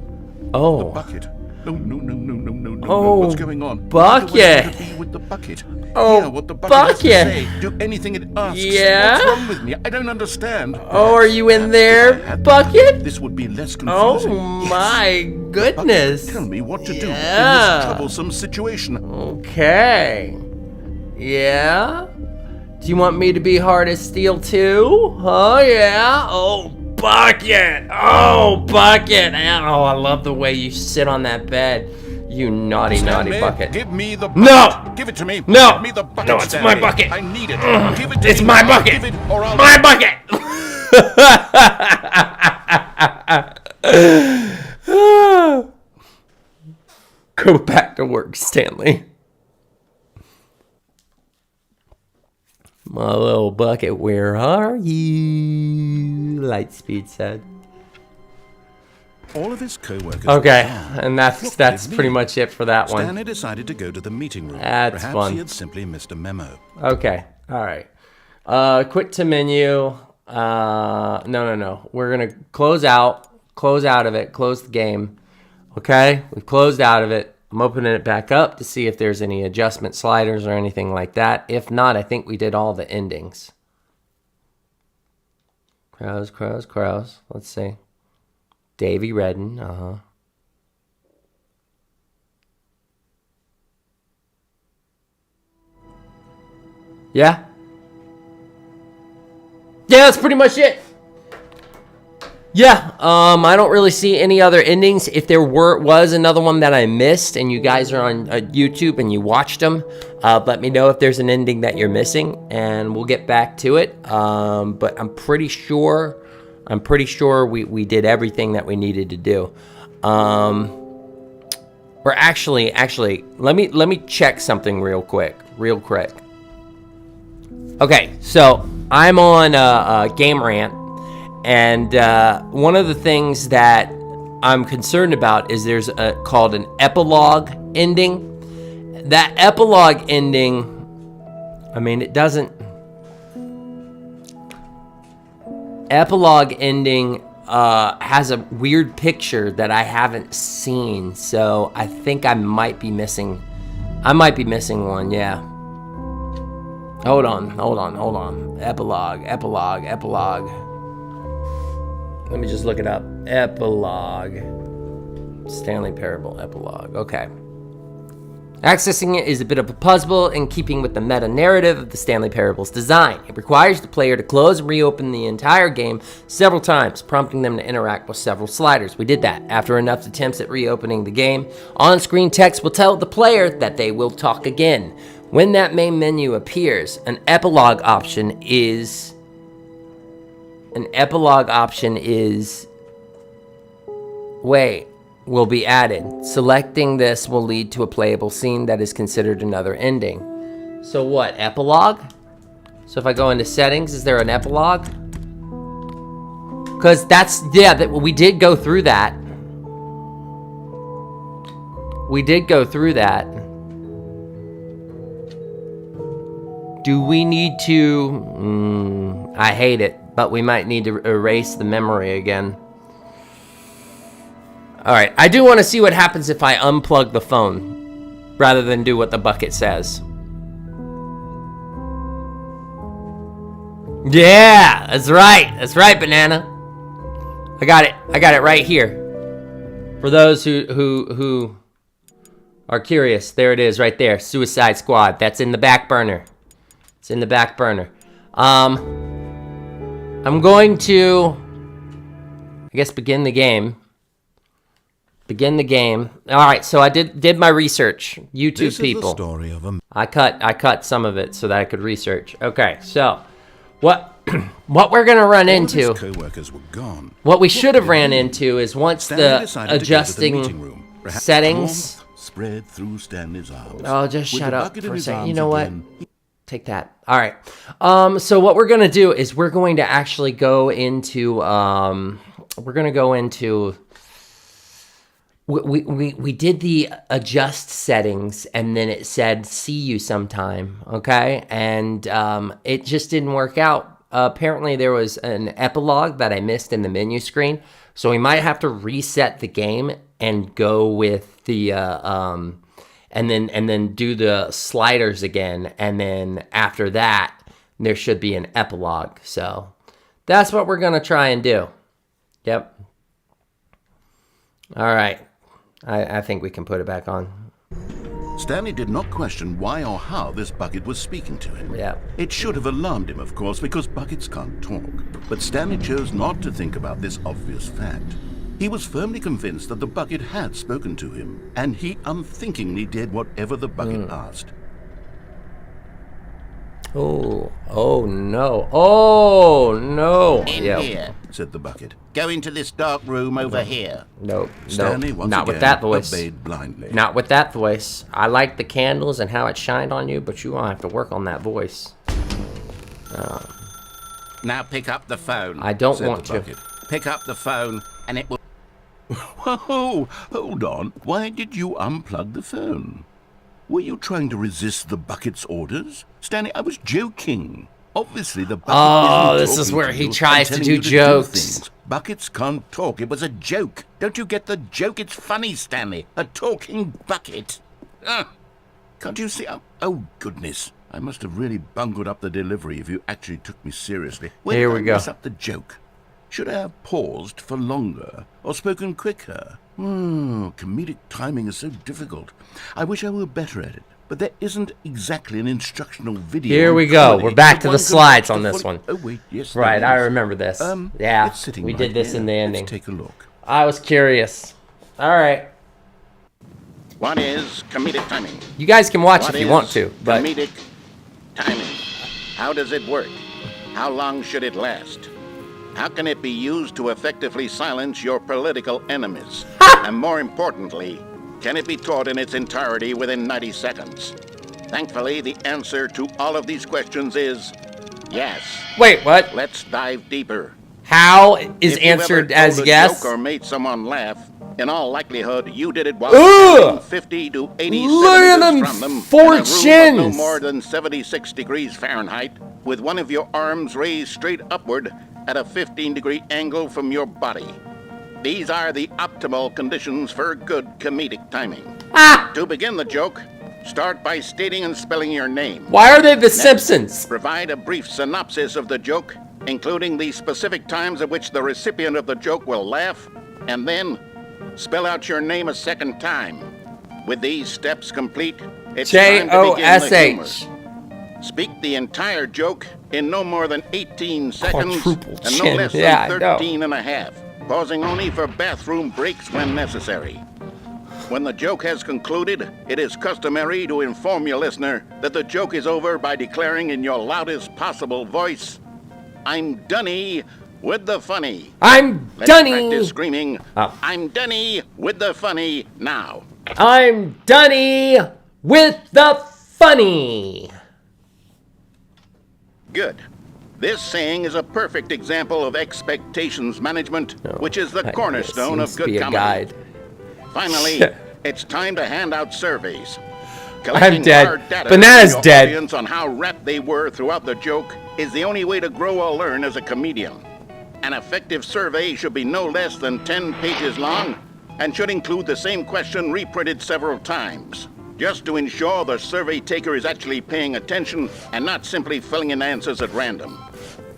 Oh. Bucket. No. Oh, What's going on? bucket. Where would it be with the bucket? Oh, Hear what the bucket has to bucket. say. Do anything it asks. Yeah? What's wrong with me? I don't understand. Oh, are you in If I there, had Bucket? This would be less Oh, confusing. Yes. my goodness. Tell me what to do in Yeah. this troublesome situation. Okay. Yeah? Do you want me to be hard as steel too? Oh, yeah? Oh, Bucket! Oh, Bucket! Oh, I love the way you sit on that bed. You naughty, Stanley, naughty Bucket. Give me the bucket. No! Give it to me. No! Give me the bucket, No, it's Stanley. my bucket. I need it. Give it to It's me my now. bucket! Give it or I'll... My bucket! Go back to work, work, Stanley. My little bucket, where are you? Lightspeed said. All of his co-workers. Okay, and that's pretty much it for that one. Stanley decided to go to the meeting room. That's Perhaps fun. he had simply missed a memo. Okay, all right. Quit to menu. No. We're gonna close out of it, close the game. Okay, we've closed out of it. I'm opening it back up to see if there's any adjustment sliders or anything like that. If not, I think we did all the endings. Crows. Let's see. Davy Redden, Yeah, that's pretty much it. Yeah, I don't really see any other endings. If there was another one that I missed and you guys are on YouTube and you watched them, let me know if there's an ending that you're missing and we'll get back to it. But I'm pretty sure we did everything that we needed to do. Or actually, let me check something real quick. Okay, so I'm on Game Rant. And one of the things that I'm concerned about is there's called an epilogue ending. That epilogue ending, I mean, it doesn't... Epilogue ending has a weird picture that I haven't seen, so I think I might be missing one, yeah. Hold on. Epilogue. Let me just look it up. Epilogue. Stanley Parable epilogue. Okay. Accessing it is a bit of a puzzle in keeping with the meta-narrative of the Stanley Parable's design. It requires the player to close and reopen the entire game several times, prompting them to interact with several sliders. We did that. After enough attempts at reopening the game, on-screen text will tell the player that they will talk again. When that main menu appears, an epilogue option will be added. Selecting this will lead to a playable scene that is considered another ending. So what, epilogue? So if I go into settings, is there an epilogue? Because we did go through that. Do we need to... I hate it, but we might need to erase the memory again. Alright, I do want to see what happens if I unplug the phone, rather than do what the bucket says. Yeah, that's right, Banana. I got it right here. For those who are curious, there it is right there, Suicide Squad. That's in the back burner. It's in the back burner. I'm going to, I guess, begin the game. All right, so I did my research. YouTube This people. is the story of a... I cut some of it so that I could research. Okay, so what we're gonna run into? His co-workers were gone. What we should have ran into is once Stanley the decided to go to the adjusting meeting room. Perhaps settings. warmth spread through Stanley's arms. Oh, just With shut the up bucket for in a his second. You arms know what? again, Take that. All right. So what we're gonna do is we're going to actually go into we did the adjust settings and then it said see you sometime, okay? And it just didn't work out. Apparently there was an epilogue that I missed in the menu screen, so we might have to reset the game and go with the and then do the sliders again, and then after that there should be an epilogue. So that's what we're gonna try and do. Yep. All right. I think we can put it back on. Stanley did not question why or how this bucket was speaking to him. Yeah. It should have alarmed him, of course, because buckets can't talk. But Stanley chose not to think about this obvious fact. He was firmly convinced that the bucket had spoken to him, and he unthinkingly did whatever the bucket asked. Oh no. In Yeah. here. said the bucket. Go into this dark room over here. Nope. Stanley Nope. once Not again with that voice. obeyed blindly. Not with that voice. I like the candles and how it shined on you, but you won't have to work on that voice. Now pick up the phone. I don't said want the to. bucket. Pick up the phone, and it will... Whoa, hold on. Why did you unplug the phone? Were you trying to resist the bucket's orders? Stanley, I was joking. Obviously, the bucket Oh, isn't this is talking where to he you tries and to telling do you jokes. things. Buckets can't talk. It was a joke. Don't you get the joke? It's funny, Stanley. A talking bucket. Can't you see? Oh, goodness. I must have really bungled up the delivery if you actually took me seriously. When Here did we I go. mess up the joke? Should I have paused for longer or spoken quicker? Comedic timing is so difficult. I wish I were better at it. But there isn't exactly an instructional video. Here on we go. comedy We're back that to one the can slides watch on the this full- one. Oh, wait, yes. there Right, I is. remember this. Yeah, It's sitting we right did this here. in the ending. Let's take a look. I was curious. All right. What is comedic timing? You guys can watch What if you is want to, but comedic timing? How does it work? How long should it last? How can it be used to effectively silence your political enemies? And more importantly, can it be taught in its entirety within 90 seconds? Thankfully, the answer to all of these questions is yes. wait, what? Let's dive deeper. How is If you've answered ever as told a yes? joke or made someone laugh, in all likelihood, you did it while Ugh! standing 50 to 80 Look at centimeters them from them, four in a room of no chins. more than 76 degrees Fahrenheit, with one of your arms raised straight upward at a 15-degree angle from your body. These are the optimal conditions for good comedic timing. Ah! To begin the joke, start by stating and spelling your name. Why are they the Simpsons? Provide a brief synopsis of the joke, including the specific times at which the recipient of the joke will laugh, and then spell out your name a second time. With these steps complete, it's time to begin the humor. J-O-S-H. Speak the entire joke in no more than 18 seconds Quadruple and no chin. less Yeah, I than know. 13 and a half, pausing only for bathroom breaks when necessary. When the joke has concluded, it is customary to inform your listener that the joke is over by declaring in your loudest possible voice, "I'm Dunny with the funny." I'm Let's Dunny. practice screaming, Oh. "I'm Dunny with the funny" now. I'm Dunny with the funny. Good. This saying is a perfect example of expectations management, which is the It cornerstone seems of to be good a comedy. guide. Finally, it's time to hand out surveys. Collecting dead. hard data Banana's from your dead. audience on how rapt they were throughout the joke is the only way to grow or learn as a comedian. An effective survey should be no less than 10 pages long and should include the same question reprinted several times, just to ensure the survey taker is actually paying attention and not simply filling in answers at random.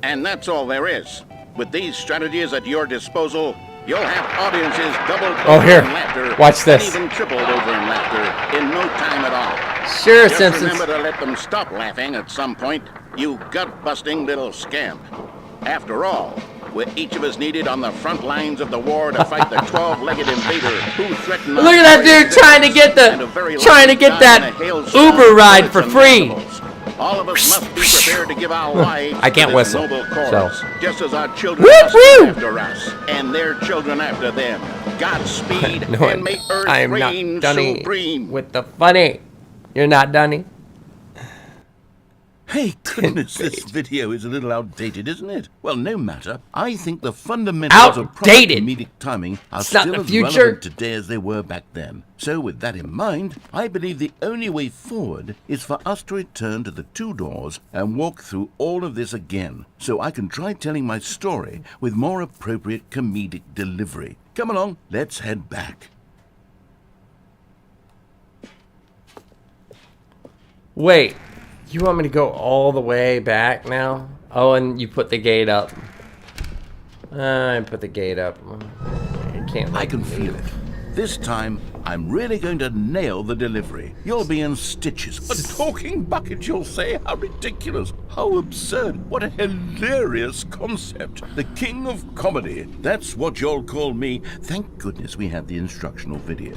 And that's all there is. With these strategies at your disposal, you'll have audiences doubled over here. in laughter, Watch this. and even tripled over in laughter in no time at all. Sure, Just Simpsons. remember to let them stop laughing at some point, you gut-busting little scamp. After all, we're each of us needed on the front lines of the war to fight the 12-legged invader who threatened Look at that dude trying to get that Uber ride for free. All of us must be prepared to give our lives I can't to this whistle, noble cause, so. just as our children Woo, must come woo. after us, and their children after them. Godspeed, No, and may Earth I am not reign Dunny supreme. with the funny. You're not Dunny. Hey, goodness, this video is a little outdated, isn't it? Well, no matter. I think the fundamentals of proper Outdated? comedic timing are It's not still the as future. relevant today as they were back then. So with that in mind, I believe the only way forward is for us to return to the two doors and walk through all of this again, so I can try telling my story with more appropriate comedic delivery. Come along, let's head back. Wait, you want me to go all the way back now? Oh, and you put the gate up. I put the gate up. You can't. I can feel it. This time, I'm really going to nail the delivery. You'll be in stitches. A talking bucket, you'll say? How ridiculous. How absurd. What a hilarious concept. The king of comedy. That's what you'll call me. Thank goodness we have the instructional video.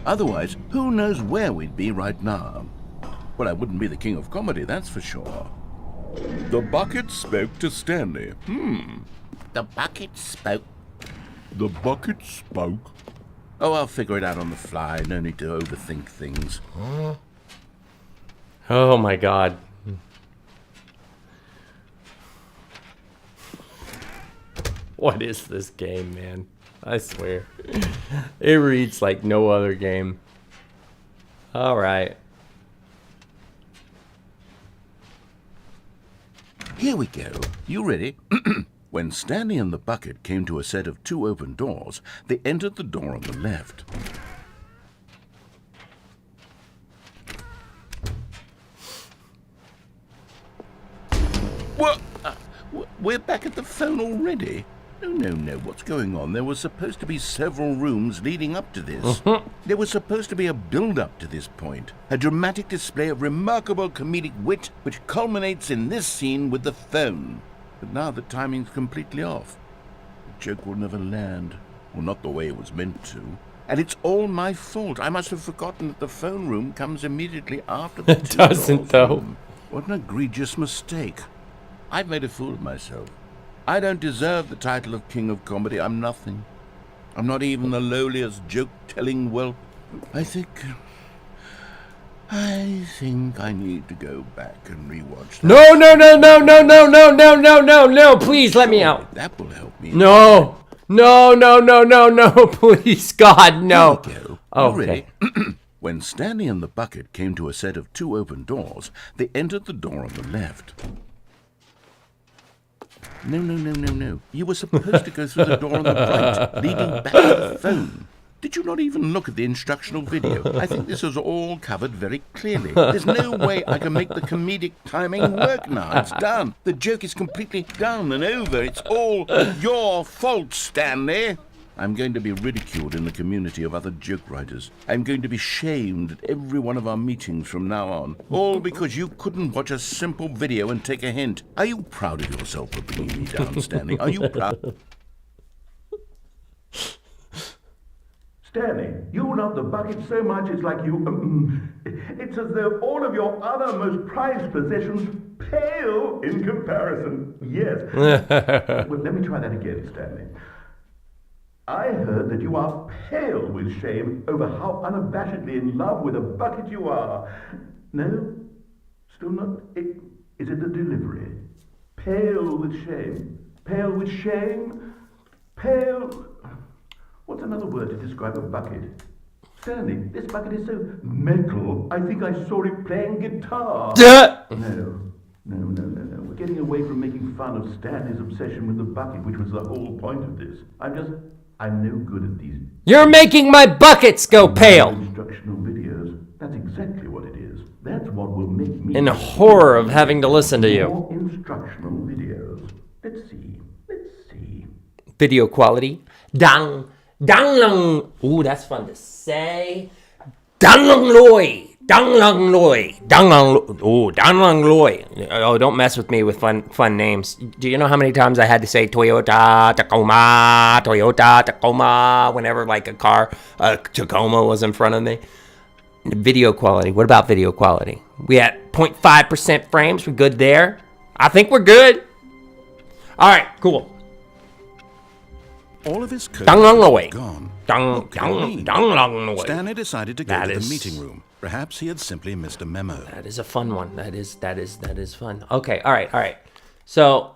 Otherwise, who knows where we'd be right now. Well, I wouldn't be the king of comedy, that's for sure. The bucket spoke to Stanley. The bucket spoke. The bucket spoke. Oh, I'll figure it out on the fly. No need to overthink things. Oh my god. What is this game, man? I swear. It reads like no other game. Alright. Here we go. You ready? When Stanley and the bucket came to a set of 2 open doors, they entered the door on the left. What? We're back at the phone already? No. What's going on? There were supposed to be several rooms leading up to this. There was supposed to be a build-up to this point. A dramatic display of remarkable comedic wit which culminates in this scene with the phone. But now the timing's completely off. The joke will never land. Well, not the way it was meant to. And it's all my fault. I must have forgotten that the phone room comes immediately after the It doesn't, though. room. What an egregious mistake. I've made a fool of myself. I don't deserve the title of King of Comedy. I'm nothing. I'm not even the lowliest joke-telling whelp. I think I need to go back and rewatch that. No, please let me out. That will help me. No, please, God, no. Here we go. Oh, You ready? okay. When Stanley and the bucket came to a set of 2 open doors, they entered the door on the left. No. You were supposed to go through the door on the right, leading back to the phone. Did you not even look at the instructional video? I think this is all covered very clearly. There's no way I can make the comedic timing work now. It's done. The joke is completely done and over. It's all your fault, Stanley. I'm going to be ridiculed in the community of other joke writers. I'm going to be shamed at every one of our meetings from now on. All because you couldn't watch a simple video and take a hint. Are you proud of yourself for bringing me down, Stanley? Are you proud? Stanley, you love the bucket so much it's like you... it's as though all of your other most prized possessions pale in comparison. Yes. Well, let me try that again, Stanley. I heard that you are pale with shame over how unabashedly in love with a bucket you are. No? Still not? Is it the delivery? Pale with shame. Pale with shame? Pale... What's another word to describe a bucket? Stanley, this bucket is so metal. I think I saw it playing guitar. No. We're getting away from making fun of Stanley's obsession with the bucket, which was the whole point of this. I'm no good at these... You're making my buckets go pale. ...instructional videos. That's exactly what it is. That's what will make me... In horror of having to listen to you. More instructional videos. Let's see. Video quality. Dang lang. Ooh, that's fun to say. Dang lang loy. Oh, don't mess with me with fun names. Do you know how many times I had to say Toyota Tacoma whenever like a car, Tacoma was in front of me? Video quality. What about video quality? We at 0.5% frames. We're good there. I think we're good. All right, cool. All of his coat Dang lang was loy. gone. Dang lang loy. Stanley decided to go That to is- the meeting room. Perhaps he had simply missed a memo. That is a fun one. That is fun. Okay, all right. So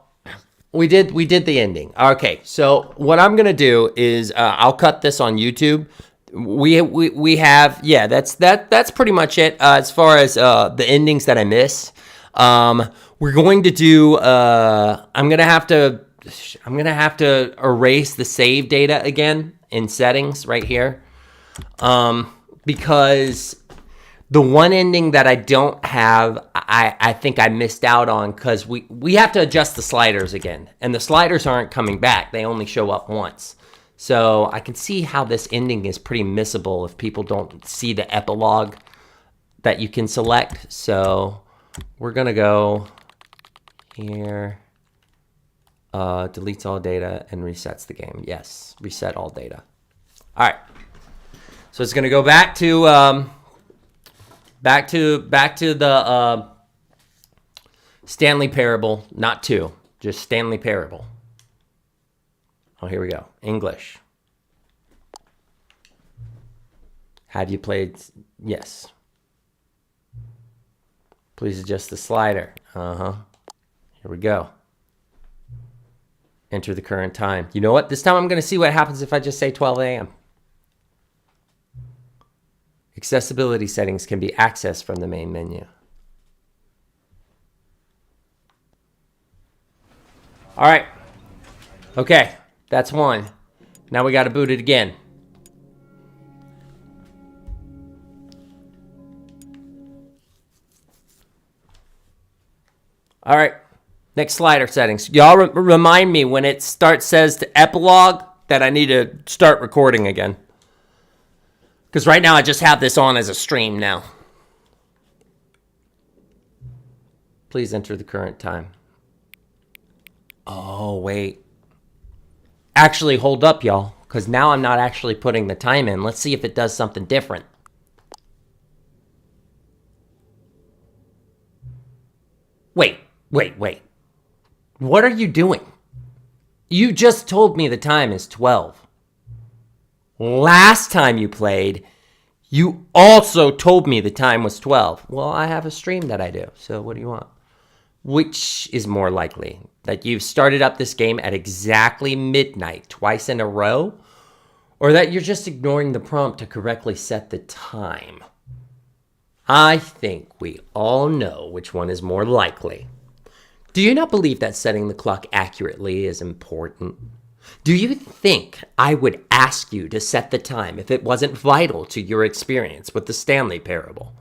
we did the ending. Okay, so what I'm gonna do is I'll cut this on YouTube. We have that's pretty much it as far as the endings that I miss. We're going to do. I'm gonna have to erase the save data again in settings right here, because the one ending that I don't have, I think I missed out on because we have to adjust the sliders again. And the sliders aren't coming back. They only show up once. So I can see how this ending is pretty missable if people don't see the epilogue that you can select. So we're going to go here, deletes all data and resets the game. Yes, reset all data. All right. So it's going to go back to... Back to Stanley Parable, not 2. Just Stanley Parable. Oh, here we go. English. Have you played? Yes. Please adjust the slider. Here we go. Enter the current time. You know what? This time I'm going to see what happens if I just say 12 a.m. Accessibility settings can be accessed from the main menu. All right. Okay, that's 1. Now we got to boot it again. All right. Next slider settings. Y'all remind me when it says to epilogue that I need to start recording again. Because right now I just have this on as a stream now. Please enter the current time. Oh, wait. Actually, hold up, y'all. Because now I'm not actually putting the time in. Let's see if it does something different. Wait. What are you doing? You just told me the time is 12. Last time you played, you also told me the time was 12. Well, I have a stream that I do, so what do you want? Which is more likely? That you've started up this game at exactly midnight twice in a row? Or that you're just ignoring the prompt to correctly set the time? I think we all know which one is more likely. Do you not believe that setting the clock accurately is important? Do you think I would ask you to set the time if it wasn't vital to your experience with the Stanley Parable?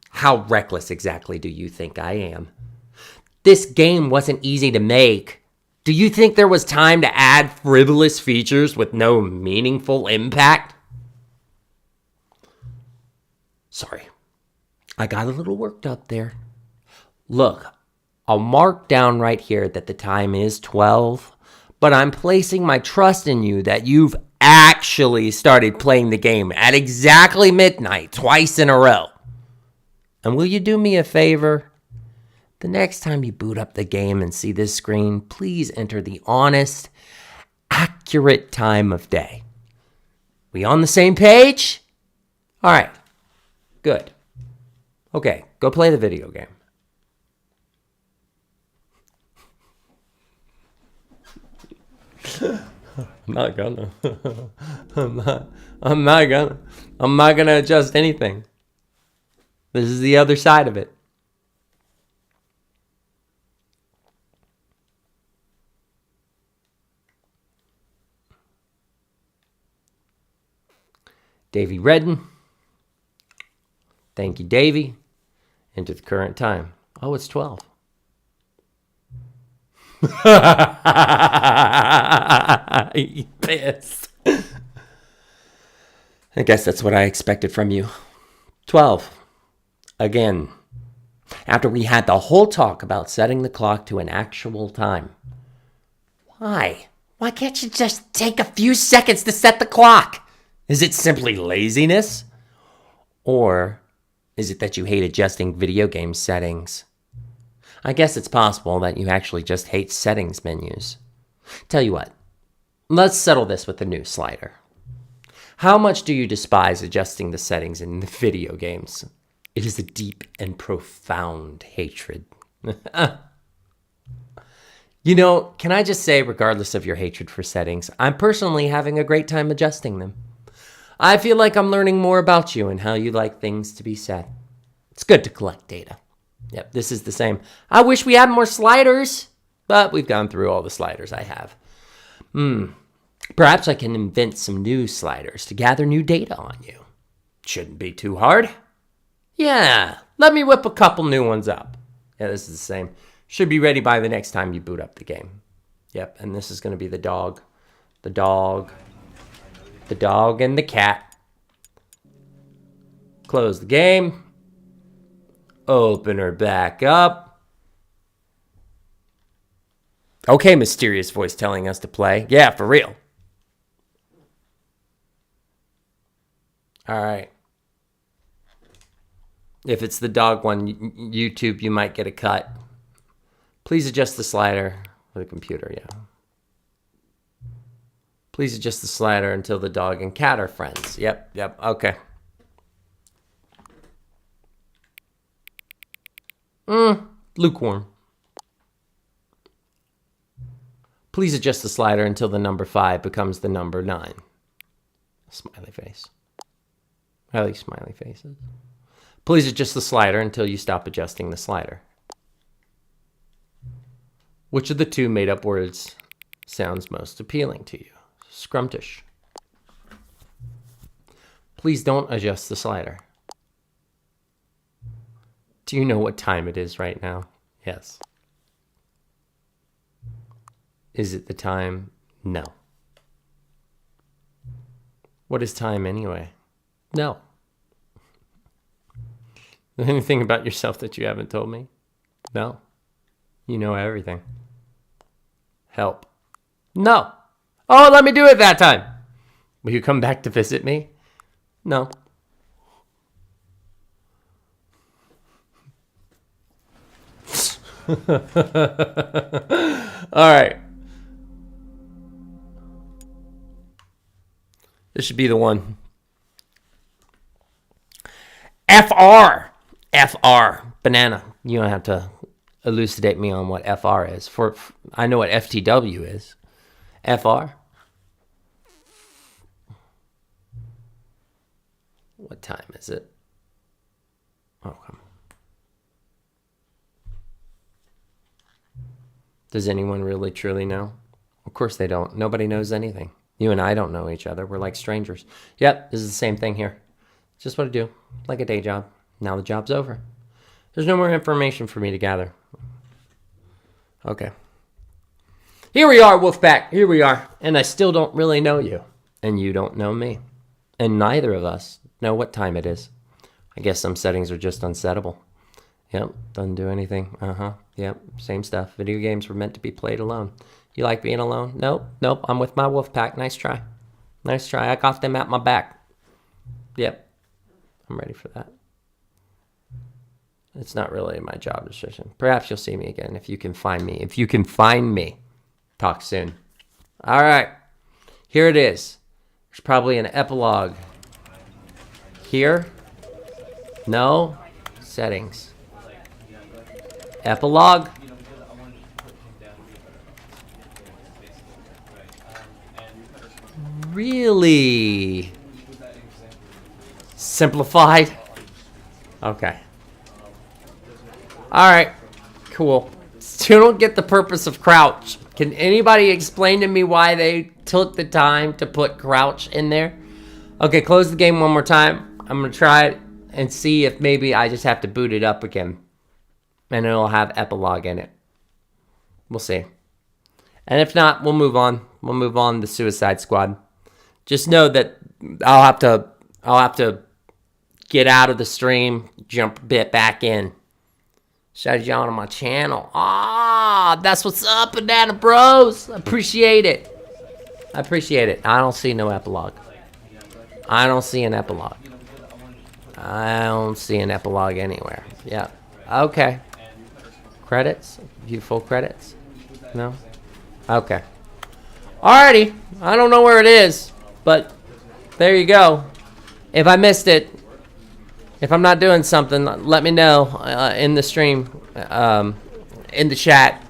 How reckless exactly do you think I am? This game wasn't easy to make. Do you think there was time to add frivolous features with no meaningful impact? Sorry, I got a little worked up there. Look, I'll mark down right here that the time is 12, but I'm placing my trust in you that you've actually started playing the game at exactly midnight twice in a row. And will you do me a favor? The next time you boot up the game and see this screen, please enter the honest, accurate time of day. We on the same page? All right, good. Okay, go play the video game. I'm not gonna. I'm not gonna adjust anything. This is the other side of it. Davy Redden. Thank you, Davy. Enter the current time. Oh, it's 12. You pissed. I guess that's what I expected from you. 12. Again. After we had the whole talk about setting the clock to an actual time. Why? Why can't you just take a few seconds to set the clock? Is it simply laziness? Or is it that you hate adjusting video game settings? I guess it's possible that you actually just hate settings menus. Tell you what, let's settle this with the new slider. How much do you despise adjusting the settings in the video games? It is a deep and profound hatred. You know, can I just say, regardless of your hatred for settings, I'm personally having a great time adjusting them. I feel like I'm learning more about you and how you like things to be set. It's good to collect data. Yep, this is the same. I wish we had more sliders, but we've gone through all the sliders I have. Perhaps I can invent some new sliders to gather new data on you. Shouldn't be too hard. Yeah, let me whip a couple new ones up. Yeah, this is the same. Should be ready by the next time you boot up the game. Yep, and this is going to be the dog. The dog and the cat. Close the game. Open her back up. Okay, mysterious voice telling us to play. Yeah, for real. All right. If it's the dog one, YouTube, you might get a cut. Please adjust the slider for the computer, yeah. Please adjust the slider until the dog and cat are friends. Yep, okay. Lukewarm. Please adjust the slider until the number 5 becomes the number 9. Smiley face. I like smiley faces. Please adjust the slider until you stop adjusting the slider. Which of the 2 made-up words sounds most appealing to you? Scrumptious. Please don't adjust the slider. Do you know what time it is right now? Yes. Is it the time? No. What is time anyway? No. Anything about yourself that you haven't told me? No. You know everything. Help. No. Oh, let me do it that time. Will you come back to visit me? No. All right. This should be the one. FR. FR. Banana. You don't have to elucidate me on what FR is. I know what FTW is. FR. What time is it? Oh, come on. Does anyone really truly know? Of course they don't. Nobody knows anything. You and I don't know each other. We're like strangers. Yep, this is the same thing here. It's just what I do, like a day job. Now the job's over. There's no more information for me to gather. Okay. Here we are, Wolfpack. Here we are. And I still don't really know you. And you don't know me. And neither of us know what time it is. I guess some settings are just unsettable. Yep, doesn't do anything. Yep, same stuff. Video games were meant to be played alone. You like being alone? Nope, I'm with my wolf pack. Nice try. Nice try. I got them at my back. Yep, I'm ready for that. It's not really my job description. Perhaps you'll see me again if you can find me. If you can find me. Talk soon. All right, here it is. There's probably an epilogue. Here? No? Settings. Epilogue? Really? Simplified? Okay. Alright. Cool. Still don't get the purpose of crouch. Can anybody explain to me why they took the time to put crouch in there? Okay, close the game one more time. I'm going to try it and see if maybe I just have to boot it up again. And it'll have epilogue in it. We'll see. And if not, we'll move on. We'll move on to Suicide Squad. Just know that I'll have to get out of the stream, jump a bit back in. Shout you on my channel. Ah, that's what's up, Banana Bros. I appreciate it. I appreciate it. I don't see no epilogue. I don't see an epilogue. I don't see an epilogue anywhere. Yeah. Okay. Credits? Full credits? No? Okay. Alrighty. I don't know where it is, but there you go. If I missed it, if I'm not doing something, let me know in the stream, in the chat.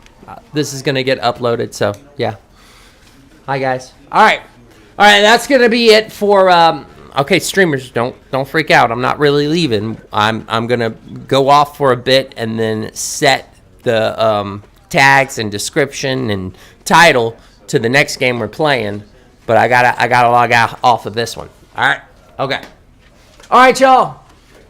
This is going to get uploaded, so yeah. Hi, guys. Alright. Alright, that's going to be it for... okay, streamers, don't freak out. I'm not really leaving. I'm going to go off for a bit and then set the tags and description and title to the next game we're playing. But I gotta log out off of this one. Alright. Okay. Alright, y'all.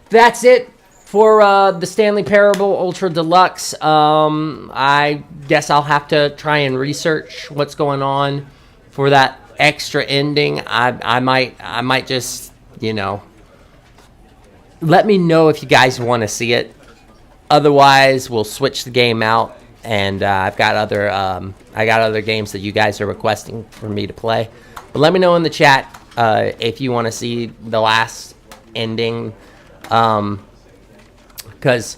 That's it for the Stanley Parable Ultra Deluxe. I guess I'll have to try and research what's going on for that extra ending. I might just, you know, let me know if you guys want to see it. Otherwise, we'll switch the game out, and I've got other games that you guys are requesting for me to play. But let me know in the chat if you want to see the last ending, because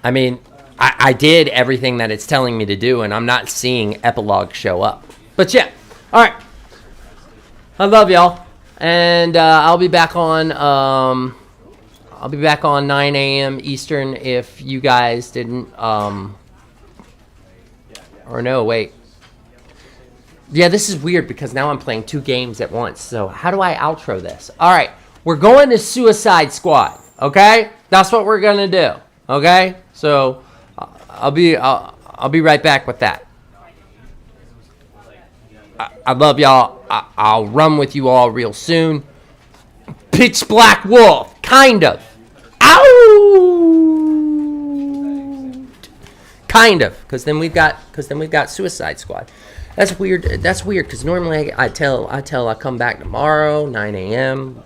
I mean, I did everything that it's telling me to do, and I'm not seeing epilogue show up. But yeah, all right. I love y'all, and I'll be back on. I'll be back on 9 a.m. Eastern if you guys didn't. Or no, wait. Yeah, this is weird because now I'm playing 2 games at once. So how do I outro this? All right, we're going to Suicide Squad. Okay, that's what we're gonna do. Okay, so I'll be right back with that. I love y'all. I'll run with you all real soon. Pitch Black Wolf, kind of. Ow! Kind of, because then we've got Suicide Squad. That's weird. That's weird because normally I come back tomorrow 9 a.m.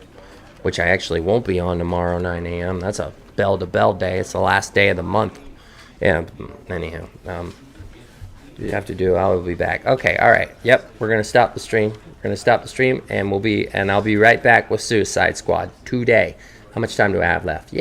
which I actually won't be on tomorrow 9 a.m. That's a bell to bell day. It's the last day of the month. Yeah. Anyhow, you have to do. I will be back. Okay. All right. Yep. We're gonna stop the stream. And I'll be right back with Suicide Squad today. How much time do I have left? Yeah.